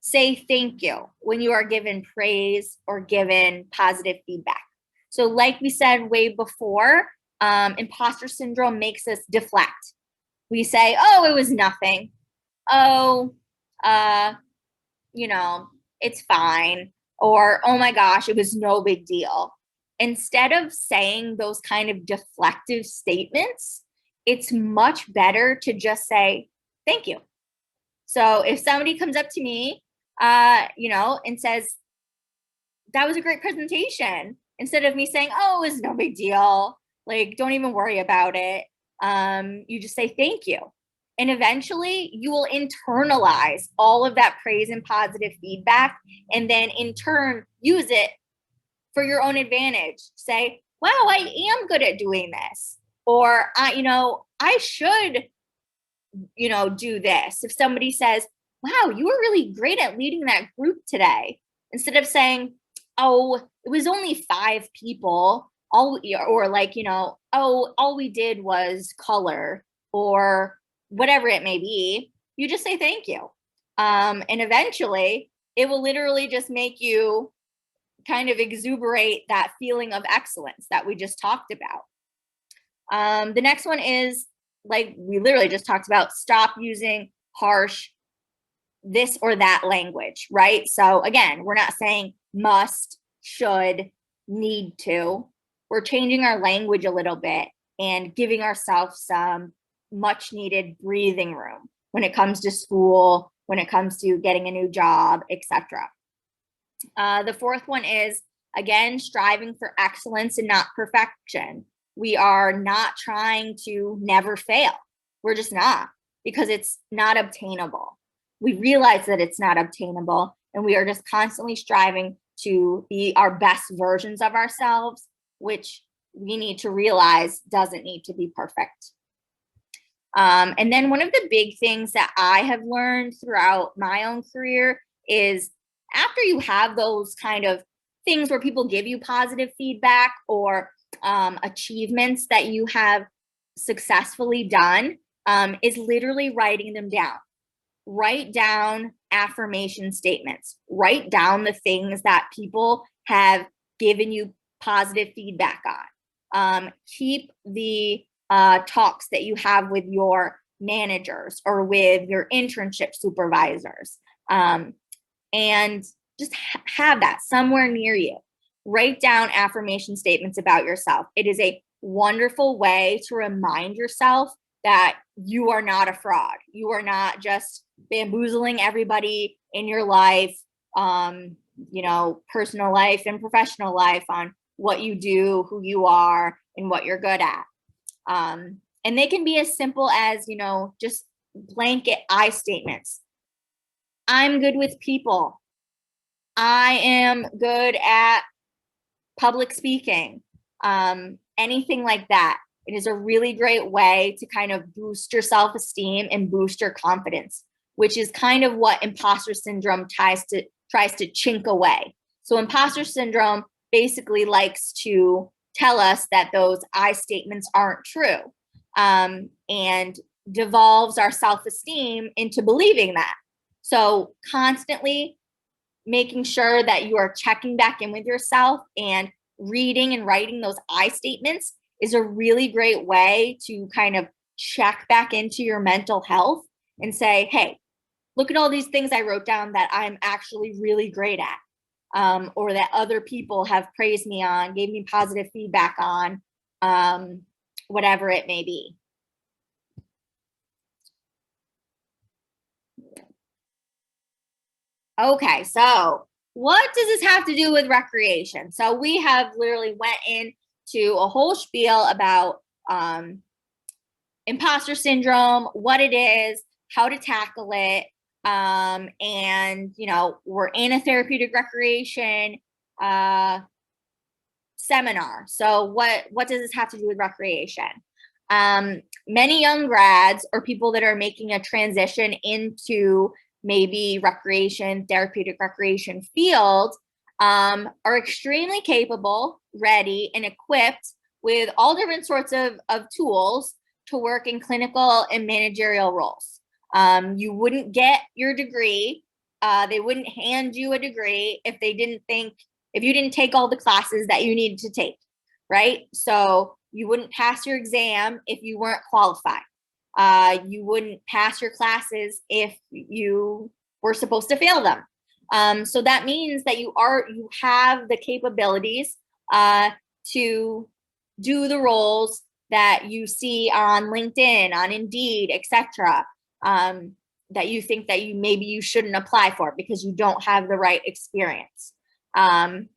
say thank you when you are given praise or given positive feedback. So like we said way before, imposter syndrome makes us deflect. We say, oh, it was nothing. Oh, you know, it's fine. Or, oh my gosh, it was no big deal. Instead of saying those kind of deflective statements, it's much better to just say, thank you. So if somebody comes up to me, you know, and says, that was a great presentation, instead of me saying, oh, it was no big deal, like, don't even worry about it. You just say thank you. And eventually you will internalize all of that praise and positive feedback, and then in turn use it for your own advantage. Say, wow, I am good at doing this. Or, you know, I should, you know, do this. If somebody says, wow, you were really great at leading that group today, instead of saying, oh, it was only 5 people, or like, you know, oh, all we did was color, or whatever it may be, you just say thank you. And eventually it will literally just make you kind of exuberate that feeling of excellence that we just talked about. The next one is, like we literally just talked about, stop using harsh this or that language, right? So again, we're not saying must, should, need to. We're changing our language a little bit and giving ourselves some much needed breathing room when it comes to school, when it comes to getting a new job, etc. The fourth one is, again, striving for excellence and not perfection. We are not trying to never fail. We're just not, because it's not obtainable. We realize that it's not obtainable, and we are just constantly striving to be our best versions of ourselves, which we need to realize doesn't need to be perfect. And then one of the big things that I have learned throughout my own career is, after you have those kind of things where people give you positive feedback or achievements that you have successfully done, is literally writing them down. Write down affirmation statements. Write down the things that people have given you positive feedback on. Keep the talks that you have with your managers or with your internship supervisors. And just have that somewhere near you. Write down affirmation statements about yourself. It is a wonderful way to remind yourself that you are not a fraud. You are not just bamboozling everybody in your life, you know, personal life and professional life, on what you do, who you are, and what you're good at. And they can be as simple as, you know, just blanket I statements. I'm good with people. I am good at public speaking. Anything like that. It is a really great way to kind of boost your self-esteem and boost your confidence, which is kind of what imposter syndrome tries to chink away. So imposter syndrome basically likes to tell us that those I statements aren't true, and devolves our self-esteem into believing that. So constantly making sure that you are checking back in with yourself and reading and writing those I statements is a really great way to kind of check back into your mental health and say, hey, look at all these things I wrote down that I'm actually really great at, or that other people have praised me on, gave me positive feedback on, whatever it may be. Okay, so what does this have to do with recreation? So we have literally went into a whole spiel about imposter syndrome, what it is, how to tackle it, and you know, we're in a therapeutic recreation seminar. So what does this have to do with recreation? Many young grads or people that are making a transition into maybe recreation, therapeutic recreation field, are extremely capable, ready, and equipped with all different sorts of tools to work in clinical and managerial roles. You wouldn't get your degree, they wouldn't hand you a degree if you didn't take all the classes that you needed to take, right? So you wouldn't pass your exam if you weren't qualified. You wouldn't pass your classes if you were supposed to fail them. So that means that you have the capabilities to do the roles that you see on LinkedIn, on Indeed, etc. That you think that maybe you shouldn't apply for because you don't have the right experience. I'm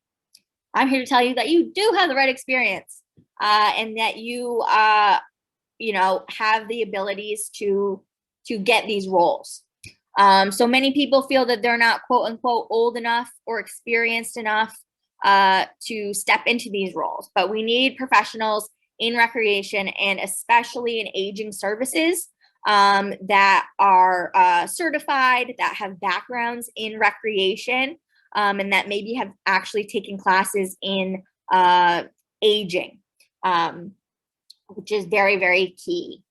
here to tell you that you do have the right experience, and that you have the abilities to get these roles. So many people feel that they're not quote unquote old enough or experienced enough to step into these roles, but we need professionals in recreation and especially in aging services that are certified, that have backgrounds in recreation, and that maybe have actually taken classes in aging, which is very, very key.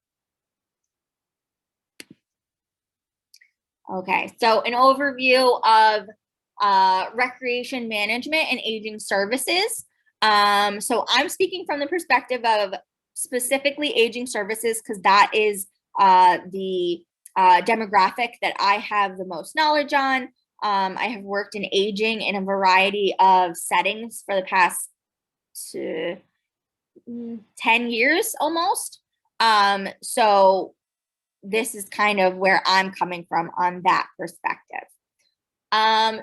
Okay, so an overview of recreation management and aging services. So I'm speaking from the perspective of specifically aging services because that is the demographic that I have the most knowledge on. I have worked in aging in a variety of settings for the past 10 years almost. So this is kind of where I'm coming from on that perspective.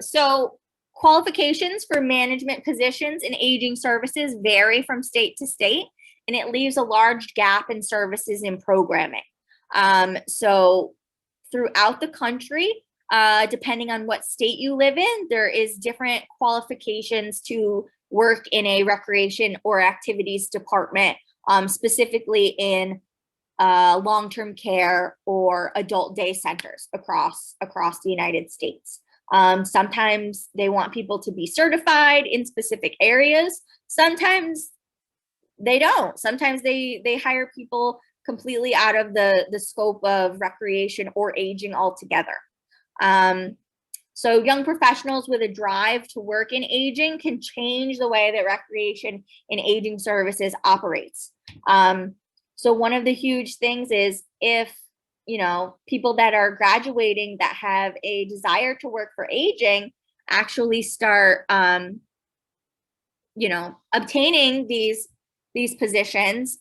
So qualifications for management positions in aging services vary from state to state, and it leaves a large gap in services and programming. So throughout the country, depending on what state you live in, there is different qualifications to work in a recreation or activities department, specifically in long-term care or adult day centers across the United States. Sometimes they want people to be certified in specific areas. Sometimes they don't. Sometimes they hire people completely out of the scope of recreation or aging altogether. So young professionals with a drive to work in aging can change the way that recreation and aging services operates. So one of the huge things is if, people that are graduating that have a desire to work for aging actually start, obtaining these these positions,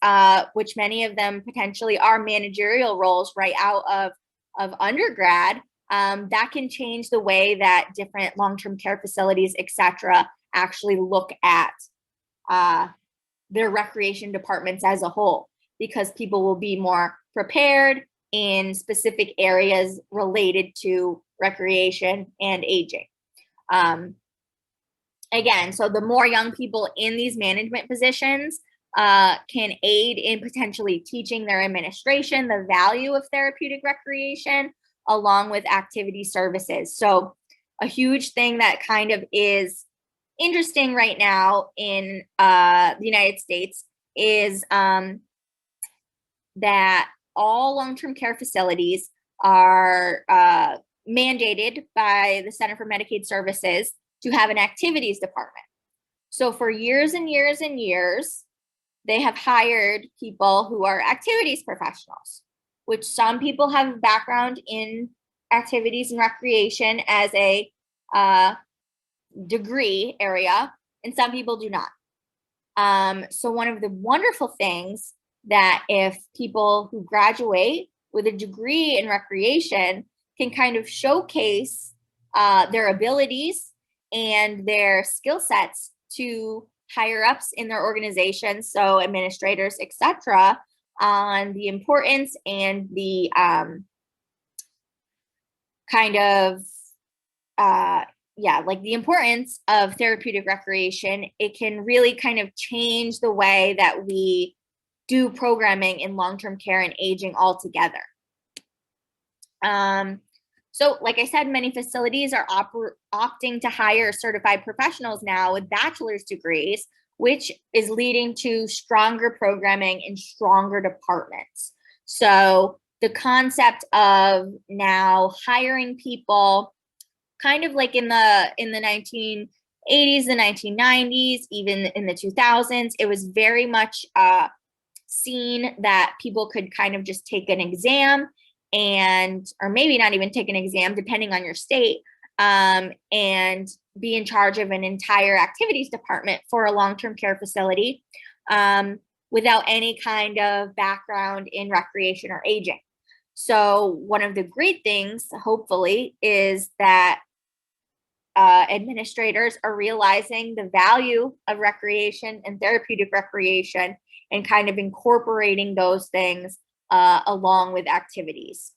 which many of them potentially are managerial roles right out of undergrad, that can change the way that different long-term care facilities, et cetera, actually look at their recreation departments as a whole, because people will be more prepared in specific areas related to recreation and aging. Again, so the more young people in these management positions can aid in potentially teaching their administration the value of therapeutic recreation along with activity services. So a huge thing that kind of is interesting right now in the United States is that all long-term care facilities are mandated by the Center for Medicaid Services to have an activities department. So for years and years and years, they have hired people who are activities professionals, which some people have a background in activities and recreation as a degree area, and some people do not. So one of the wonderful things that if people who graduate with a degree in recreation can kind of showcase their abilities and their skill sets to higher ups in their organization, so administrators, etc., on the importance and the the importance of therapeutic recreation, it can really kind of change the way that we do programming in long-term care and aging altogether. So like I said, many facilities are opting to hire certified professionals now with bachelor's degrees, which is leading to stronger programming and stronger departments. So the concept of now hiring people kind of like in the 1980s, the 1990s, even in the 2000s, it was very much seen that people could kind of just take an exam or maybe not even take an exam, depending on your state, and be in charge of an entire activities department for a long-term care facility without any kind of background in recreation or aging. So one of the great things, hopefully, is that administrators are realizing the value of recreation and therapeutic recreation and kind of incorporating those things along with activities.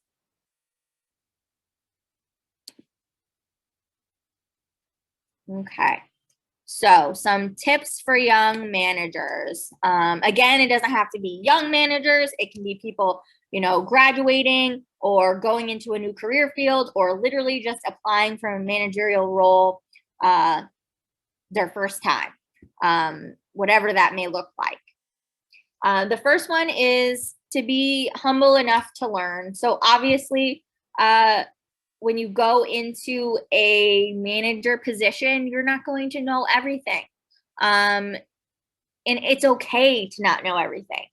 Okay, so some tips for young managers. Again, it doesn't have to be young managers. It can be people, graduating or going into a new career field or literally just applying for a managerial role their first time, whatever that may look like. The first one is to be humble enough to learn. So obviously, when you go into a manager position, you're not going to know everything. And it's okay to not know everything.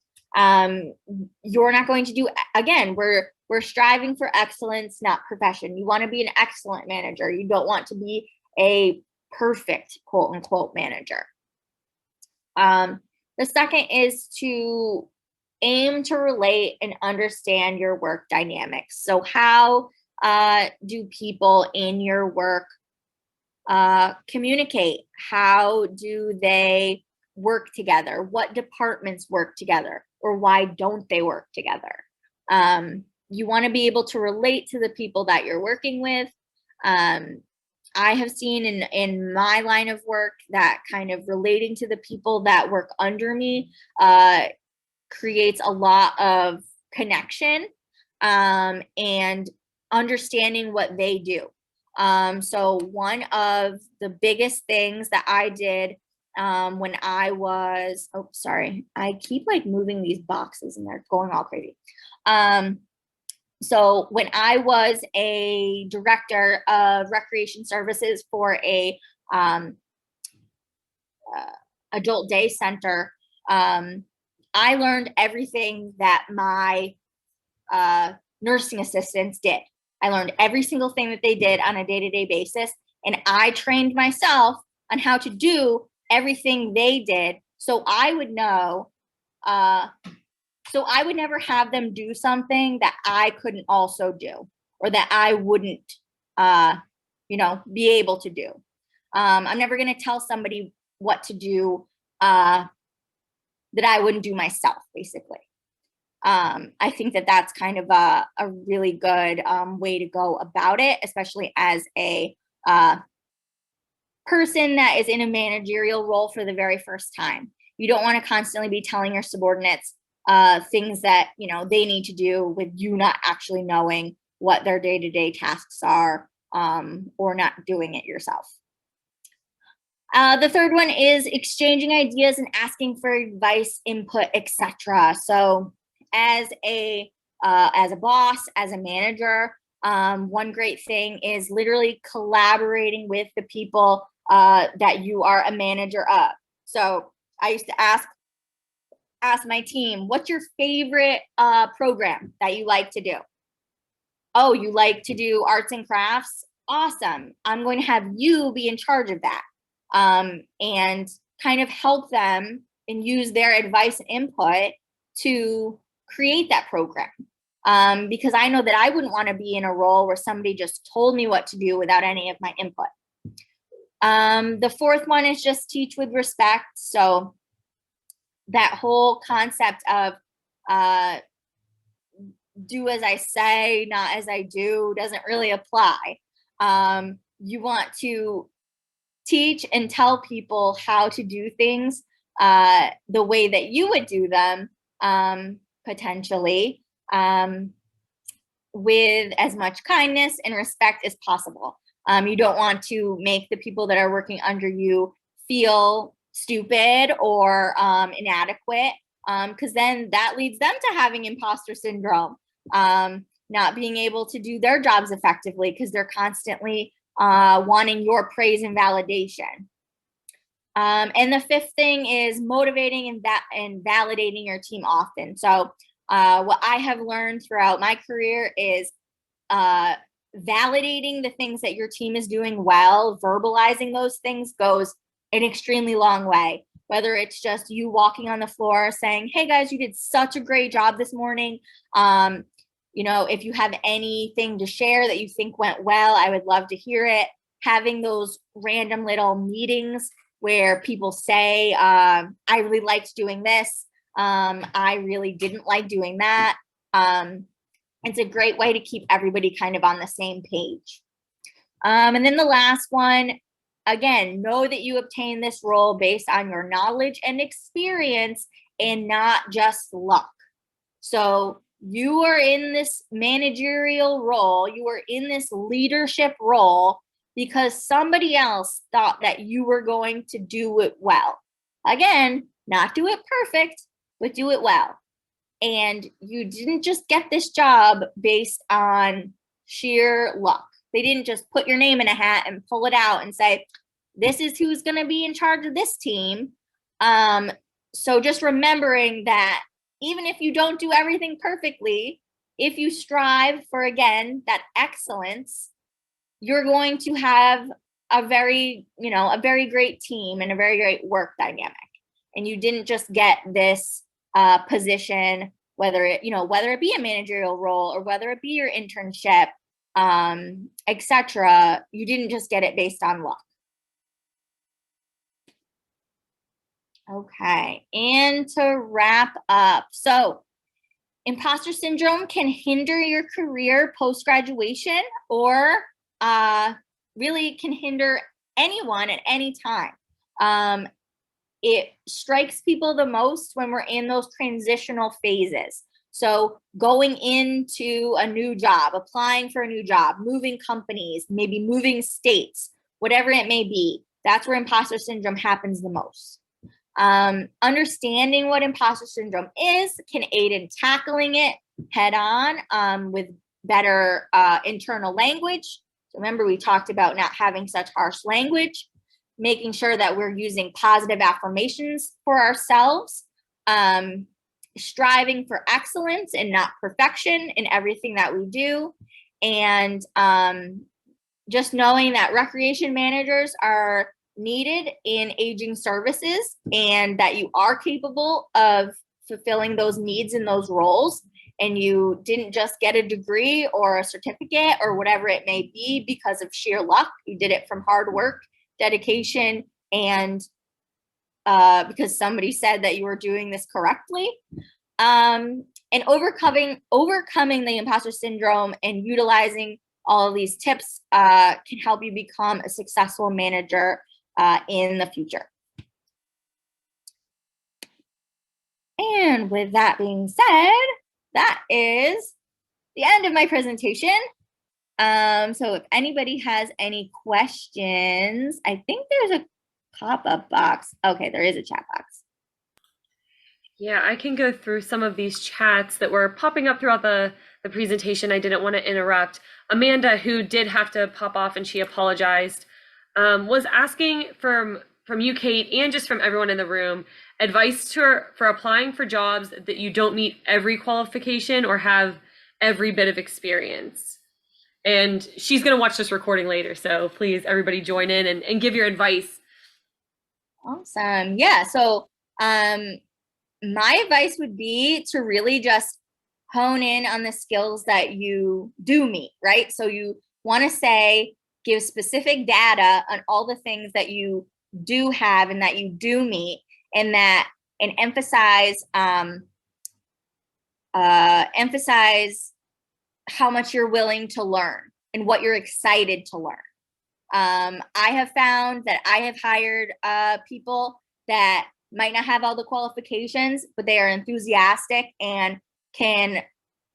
You're not going to do, again, we're striving for excellence, not perfection. You want to be an excellent manager. You don't want to be a perfect, quote unquote, manager. The second is to aim to relate and understand your work dynamics. So how do people in your work communicate? How do they work together? What departments work together? Or why don't they work together? You want to be able to relate to the people that you're working with. I have seen in my line of work that kind of relating to the people that work under me creates a lot of connection and understanding what they do. So one of the biggest things that I did when I was, I keep like moving these boxes and they're going all crazy. So when I was a director of recreation services for a adult day center, I learned everything that my nursing assistants did. I learned every single thing that they did on a day-to-day basis, and I trained myself on how to do everything they did so I would know So I would never have them do something that I couldn't also do, or that I wouldn't, be able to do. I'm never going to tell somebody what to do that I wouldn't do myself, basically. I think that that's kind of a really good way to go about it, especially as a person that is in a managerial role for the very first time. You don't want to constantly be telling your subordinates things that they need to do with you not actually knowing what their day-to-day tasks are, or not doing it yourself. The third one is exchanging ideas and asking for advice, input, etc. So as a boss, as a manager, one great thing is literally collaborating with the people that you are a manager of. So I used to ask my team, what's your favorite program that you like to do? Oh, you like to do arts and crafts? Awesome. I'm going to have you be in charge of that, and kind of help them and use their advice and input to create that program. Because I know that I wouldn't want to be in a role where somebody just told me what to do without any of my input. The fourth one is just teach with respect. So that whole concept of do as I say, not as I do, doesn't really apply. You want to teach and tell people how to do things the way that you would do them, potentially, with as much kindness and respect as possible. You don't want to make the people that are working under you feel stupid or inadequate, because then that leads them to having imposter syndrome, not being able to do their jobs effectively because they're constantly wanting your praise and validation. And the fifth thing is motivating and validating your team often. So what I have learned throughout my career is validating the things that your team is doing well, verbalizing those things goes an extremely long way. Whether it's just you walking on the floor saying, hey guys, you did such a great job this morning. If you have anything to share that you think went well, I would love to hear it. Having those random little meetings where people say, I really liked doing this. I really didn't like doing that. It's a great way to keep everybody kind of on the same page. And then the last one, again, know that you obtain this role based on your knowledge and experience and not just luck. So you are in this managerial role, you are in this leadership role because somebody else thought that you were going to do it well. Again, not do it perfect, but do it well. And you didn't just get this job based on sheer luck. They didn't just put your name in a hat and pull it out and say, this is who's going to be in charge of this team. So just remembering that even if you don't do everything perfectly, if you strive for, again, that excellence, you're going to have a very great team and a very great work dynamic. And you didn't just get this position, whether it be a managerial role or whether it be your internship, etc. You didn't just get it based on luck. Okay, and to wrap up, so imposter syndrome can hinder your career post-graduation, or really can hinder anyone at any time. It strikes people the most when we're in those transitional phases. So going into a new job, applying for a new job, moving companies, maybe moving states, whatever it may be, that's where imposter syndrome happens the most. Understanding what imposter syndrome is can aid in tackling it head on with better internal language. So remember, we talked about not having such harsh language, making sure that we're using positive affirmations for ourselves, striving for excellence and not perfection in everything that we do, and just knowing that recreation managers are needed in aging services and that you are capable of fulfilling those needs in those roles, and you didn't just get a degree or a certificate or whatever it may be because of sheer luck. You did it from hard work, dedication, and because somebody said that you were doing this correctly. And overcoming the imposter syndrome and utilizing all of these tips can help you become a successful manager in the future. And with that being said, that is the end of my presentation. So if anybody has any questions, I think there's a pop-up box. Okay, there is a chat box. Yeah, I can go through some of these chats that were popping up throughout the presentation. I didn't want to interrupt. Amanda, who did have to pop off and she apologized, was asking from you, Kate, and just from everyone in the room, advice for applying for jobs that you don't meet every qualification or have every bit of experience. And she's going to watch this recording later, so please, everybody join in and give your advice. Awesome. Yeah, so my advice would be to really just hone in on the skills that you do meet, right? So you want to give specific data on all the things that you do have and that you do meet, and emphasize how much you're willing to learn and what you're excited to learn. I have found that I have hired people that might not have all the qualifications, but they are enthusiastic and can,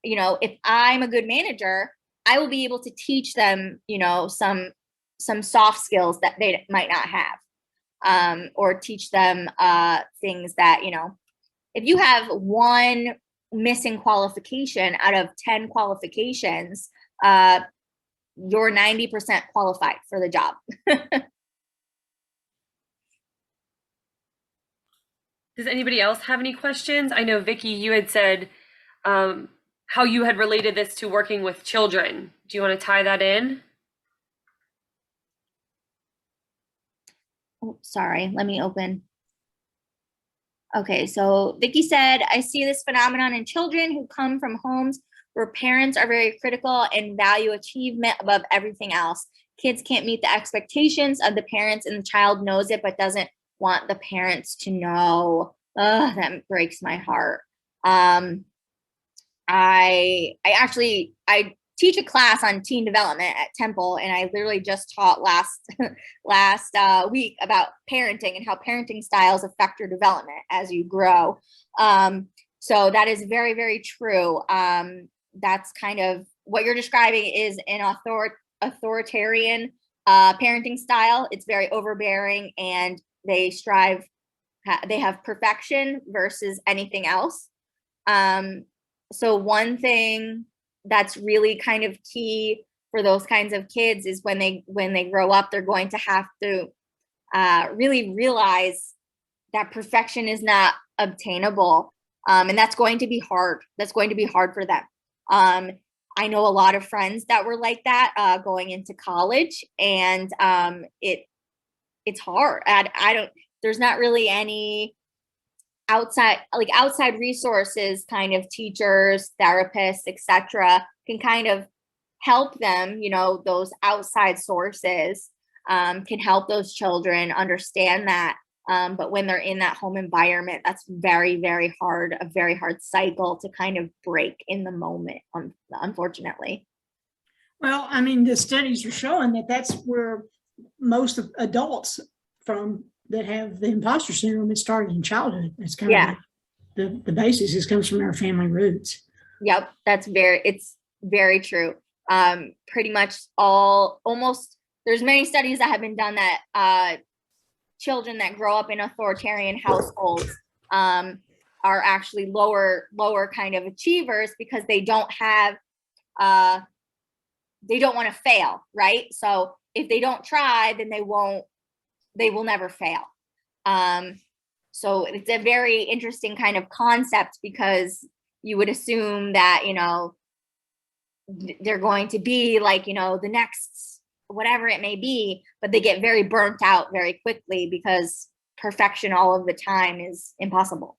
if I'm a good manager, I will be able to teach them, some soft skills that they might not have, or teach them things that, if you have one missing qualification out of 10 qualifications, you're 90% qualified for the job. Does anybody else have any questions? I know, Vicki, you had said how you had related this to working with children. Do you want to tie that in? Oh, sorry, let me open. Okay, so Vicki said, I see this phenomenon in children who come from homes where parents are very critical and value achievement above everything else. Kids can't meet the expectations of the parents, and the child knows it but doesn't want the parents to know. Ugh, that breaks my heart. I teach a class on teen development at Temple, and I literally just taught last week about parenting and how parenting styles affect your development as you grow. So that is very, very true. That's kind of what you're describing is an authoritarian parenting style. It's very overbearing, and they have perfection versus anything else. So one thing that's really kind of key for those kinds of kids is when they grow up, they're going to have to really realize that perfection is not obtainable. And that's going to be hard. That's going to be hard for them. I know a lot of friends that were like that going into college, and it's hard. There's not really any outside resources, kind of teachers, therapists, etc., can kind of help them. Those outside sources can help those children understand that. But when they're in that home environment, that's very, very hard, a very hard cycle to kind of break in the moment, unfortunately. Well, I mean, the studies are showing that that's where most of adults that have the imposter syndrome, it started in childhood. It's kind of the basis. It comes from our family roots. Yep, it's very true. Pretty much there's many studies that have been done that children that grow up in authoritarian households are actually lower kind of achievers because they don't want to fail, right? So if they don't try, then they will never fail. So it's a very interesting kind of concept, because you would assume that, they're going to be like, the next, whatever it may be, but they get very burnt out very quickly because perfection all of the time is impossible.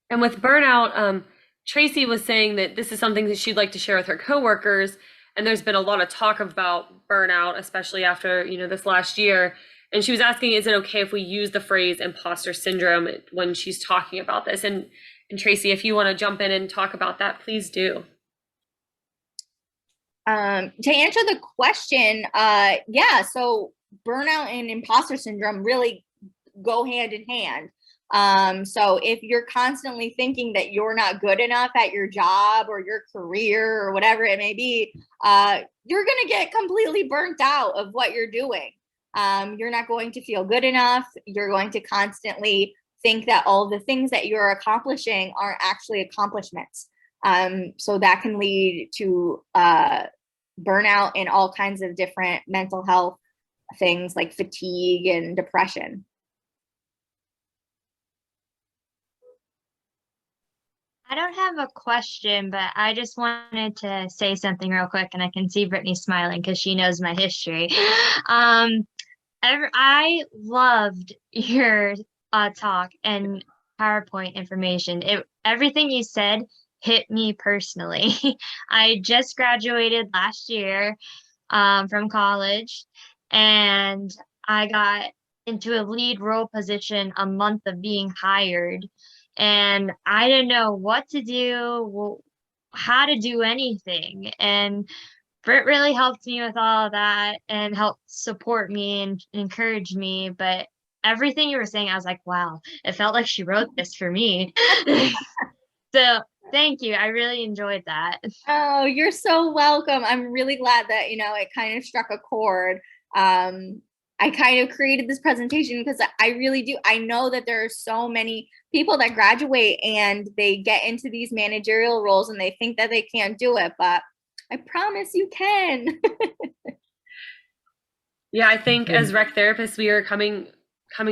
And with burnout, Tracy was saying that this is something that she'd like to share with her coworkers. And there's been a lot of talk about burnout, especially after, this last year. And she was asking, is it okay if we use the phrase imposter syndrome when she's talking about this? And Tracy, if you want to jump in and talk about that, please do. To answer the question, so burnout and imposter syndrome really go hand in hand. So if you're constantly thinking that you're not good enough at your job or your career or whatever it may be, you're going to get completely burnt out of what you're doing. You're not going to feel good enough. You're going to constantly think that all the things that you're accomplishing aren't actually accomplishments. So that can lead to burnout and all kinds of different mental health things like fatigue and depression. I don't have a question, but I just wanted to say something real quick, and I can see Brittany smiling because she knows my history. I loved your talk and PowerPoint information. Everything you said hit me personally. I just graduated last year from college, and I got into a lead role position a month of being hired, and I didn't know what to do, how to do anything. And Britt really helped me with all of that and helped support me and encourage me. But everything you were saying, I was like, wow, it felt like she wrote this for me. So thank you. I really enjoyed that. Oh, you're so welcome. I'm really glad that, it kind of struck a chord. I kind of created this presentation because I really do. I know that there are so many people that graduate and they get into these managerial roles and they think that they can't do it, but I promise you can. Yeah, I think as rec therapists, we are coming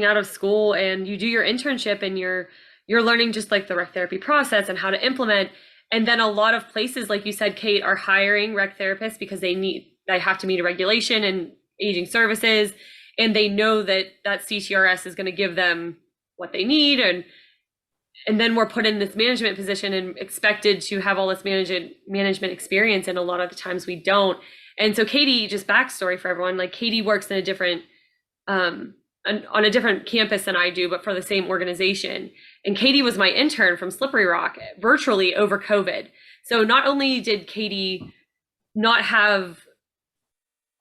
out of school, and you do your internship and you're learning just like the rec therapy process and how to implement. And then a lot of places, like you said, Kate, are hiring rec therapists because they have to meet a regulation and aging services, and they know that CTRS is going to give them what they need, and then we're put in this management position and expected to have all this management experience, and a lot of the times we don't. And so Katie, just backstory for everyone, like Katie works in a different on a different campus than I do, but for the same organization. And Katie was my intern from Slippery Rock virtually over COVID. So not only did Katie not have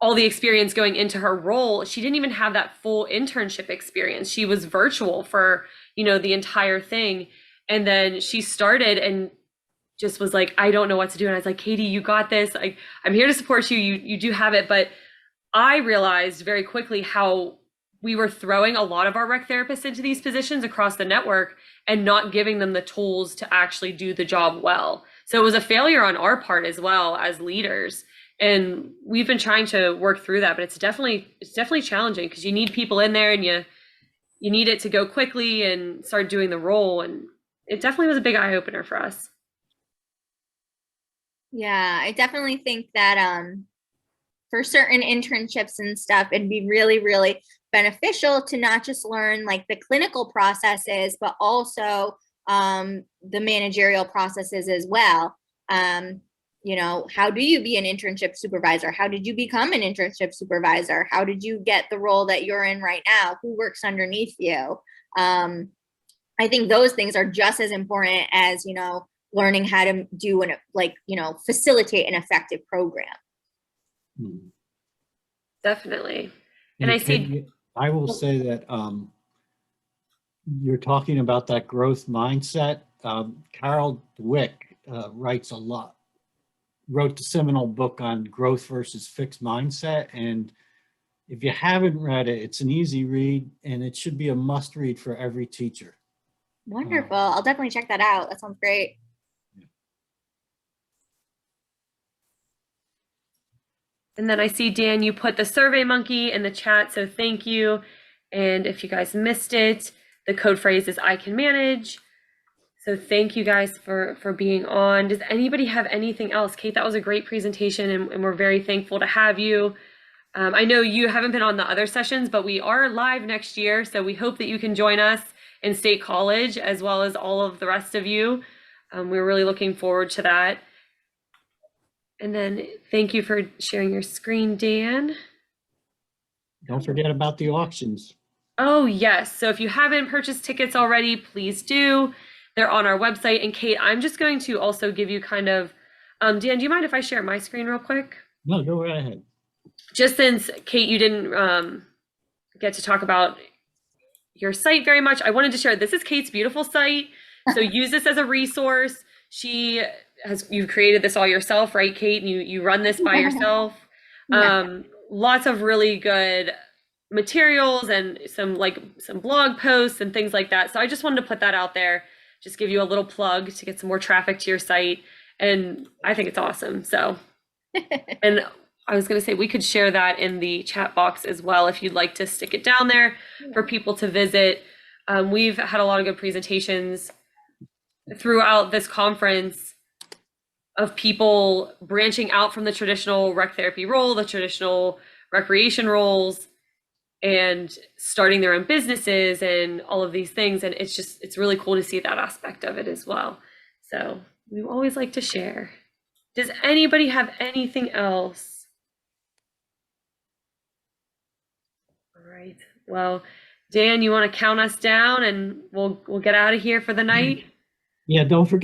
all the experience going into her role, she didn't even have that full internship experience. She was virtual for, the entire thing. And then she started and just was like, I don't know what to do. And I was like, Katie, you got this. I'm here to support you. You do have it. But I realized very quickly how we were throwing a lot of our rec therapists into these positions across the network and not giving them the tools to actually do the job well. So it was a failure on our part as well as leaders. And we've been trying to work through that, but it's definitely challenging because you need people in there and you need it to go quickly and start doing the role. And it definitely was a big eye opener for us. Yeah, I definitely think that for certain internships and stuff, it'd be really, really beneficial to not just learn like the clinical processes, but also the managerial processes as well. How do you be an internship supervisor? How did you become an internship supervisor? How did you get the role that you're in right now? Who works underneath you? I think those things are just as important as, learning how to do facilitate an effective program. Definitely. And I will say that you're talking about that growth mindset. Carol Dweck wrote the seminal book on growth versus fixed mindset. And if you haven't read it, it's an easy read and it should be a must read for every teacher. Wonderful. I'll definitely check that out. That sounds great. And then I see, Dan, you put the Survey Monkey in the chat, so thank you. And if you guys missed it, the code phrase is I can manage. So thank you guys for being on. Does anybody have anything else? Kate, that was a great presentation, and we're very thankful to have you. I know you haven't been on the other sessions, but we are live next year. So we hope that you can join us in State College as well as all of the rest of you. We're really looking forward to that. And then thank you for sharing your screen, Dan. Don't forget about the auctions. Oh, yes. So if you haven't purchased tickets already, please do. They're on our website. And Kate, I'm just going to also give you kind of, Dan, do you mind if I share my screen real quick? No, go right ahead. Just since, Kate, you didn't get to talk about your site very much, I wanted to share, this is Kate's beautiful site. So use this as a resource. You created this all yourself, right, Kate? And you run this by yourself. Lots of really good materials and some blog posts and things like that. So I just wanted to put that out there, just give you a little plug to get some more traffic to your site. And I think it's awesome. So, and I was going to say, we could share that in the chat box as well, if you'd like to stick it down there for people to visit. We've had a lot of good presentations throughout this conference of people branching out from the traditional rec therapy role, the traditional recreation roles, and starting their own businesses and all of these things. And it's really cool to see that aspect of it as well. So we always like to share. Does anybody have anything else? All right. Well, Dan, you want to count us down and we'll get out of here for the night? Yeah, don't forget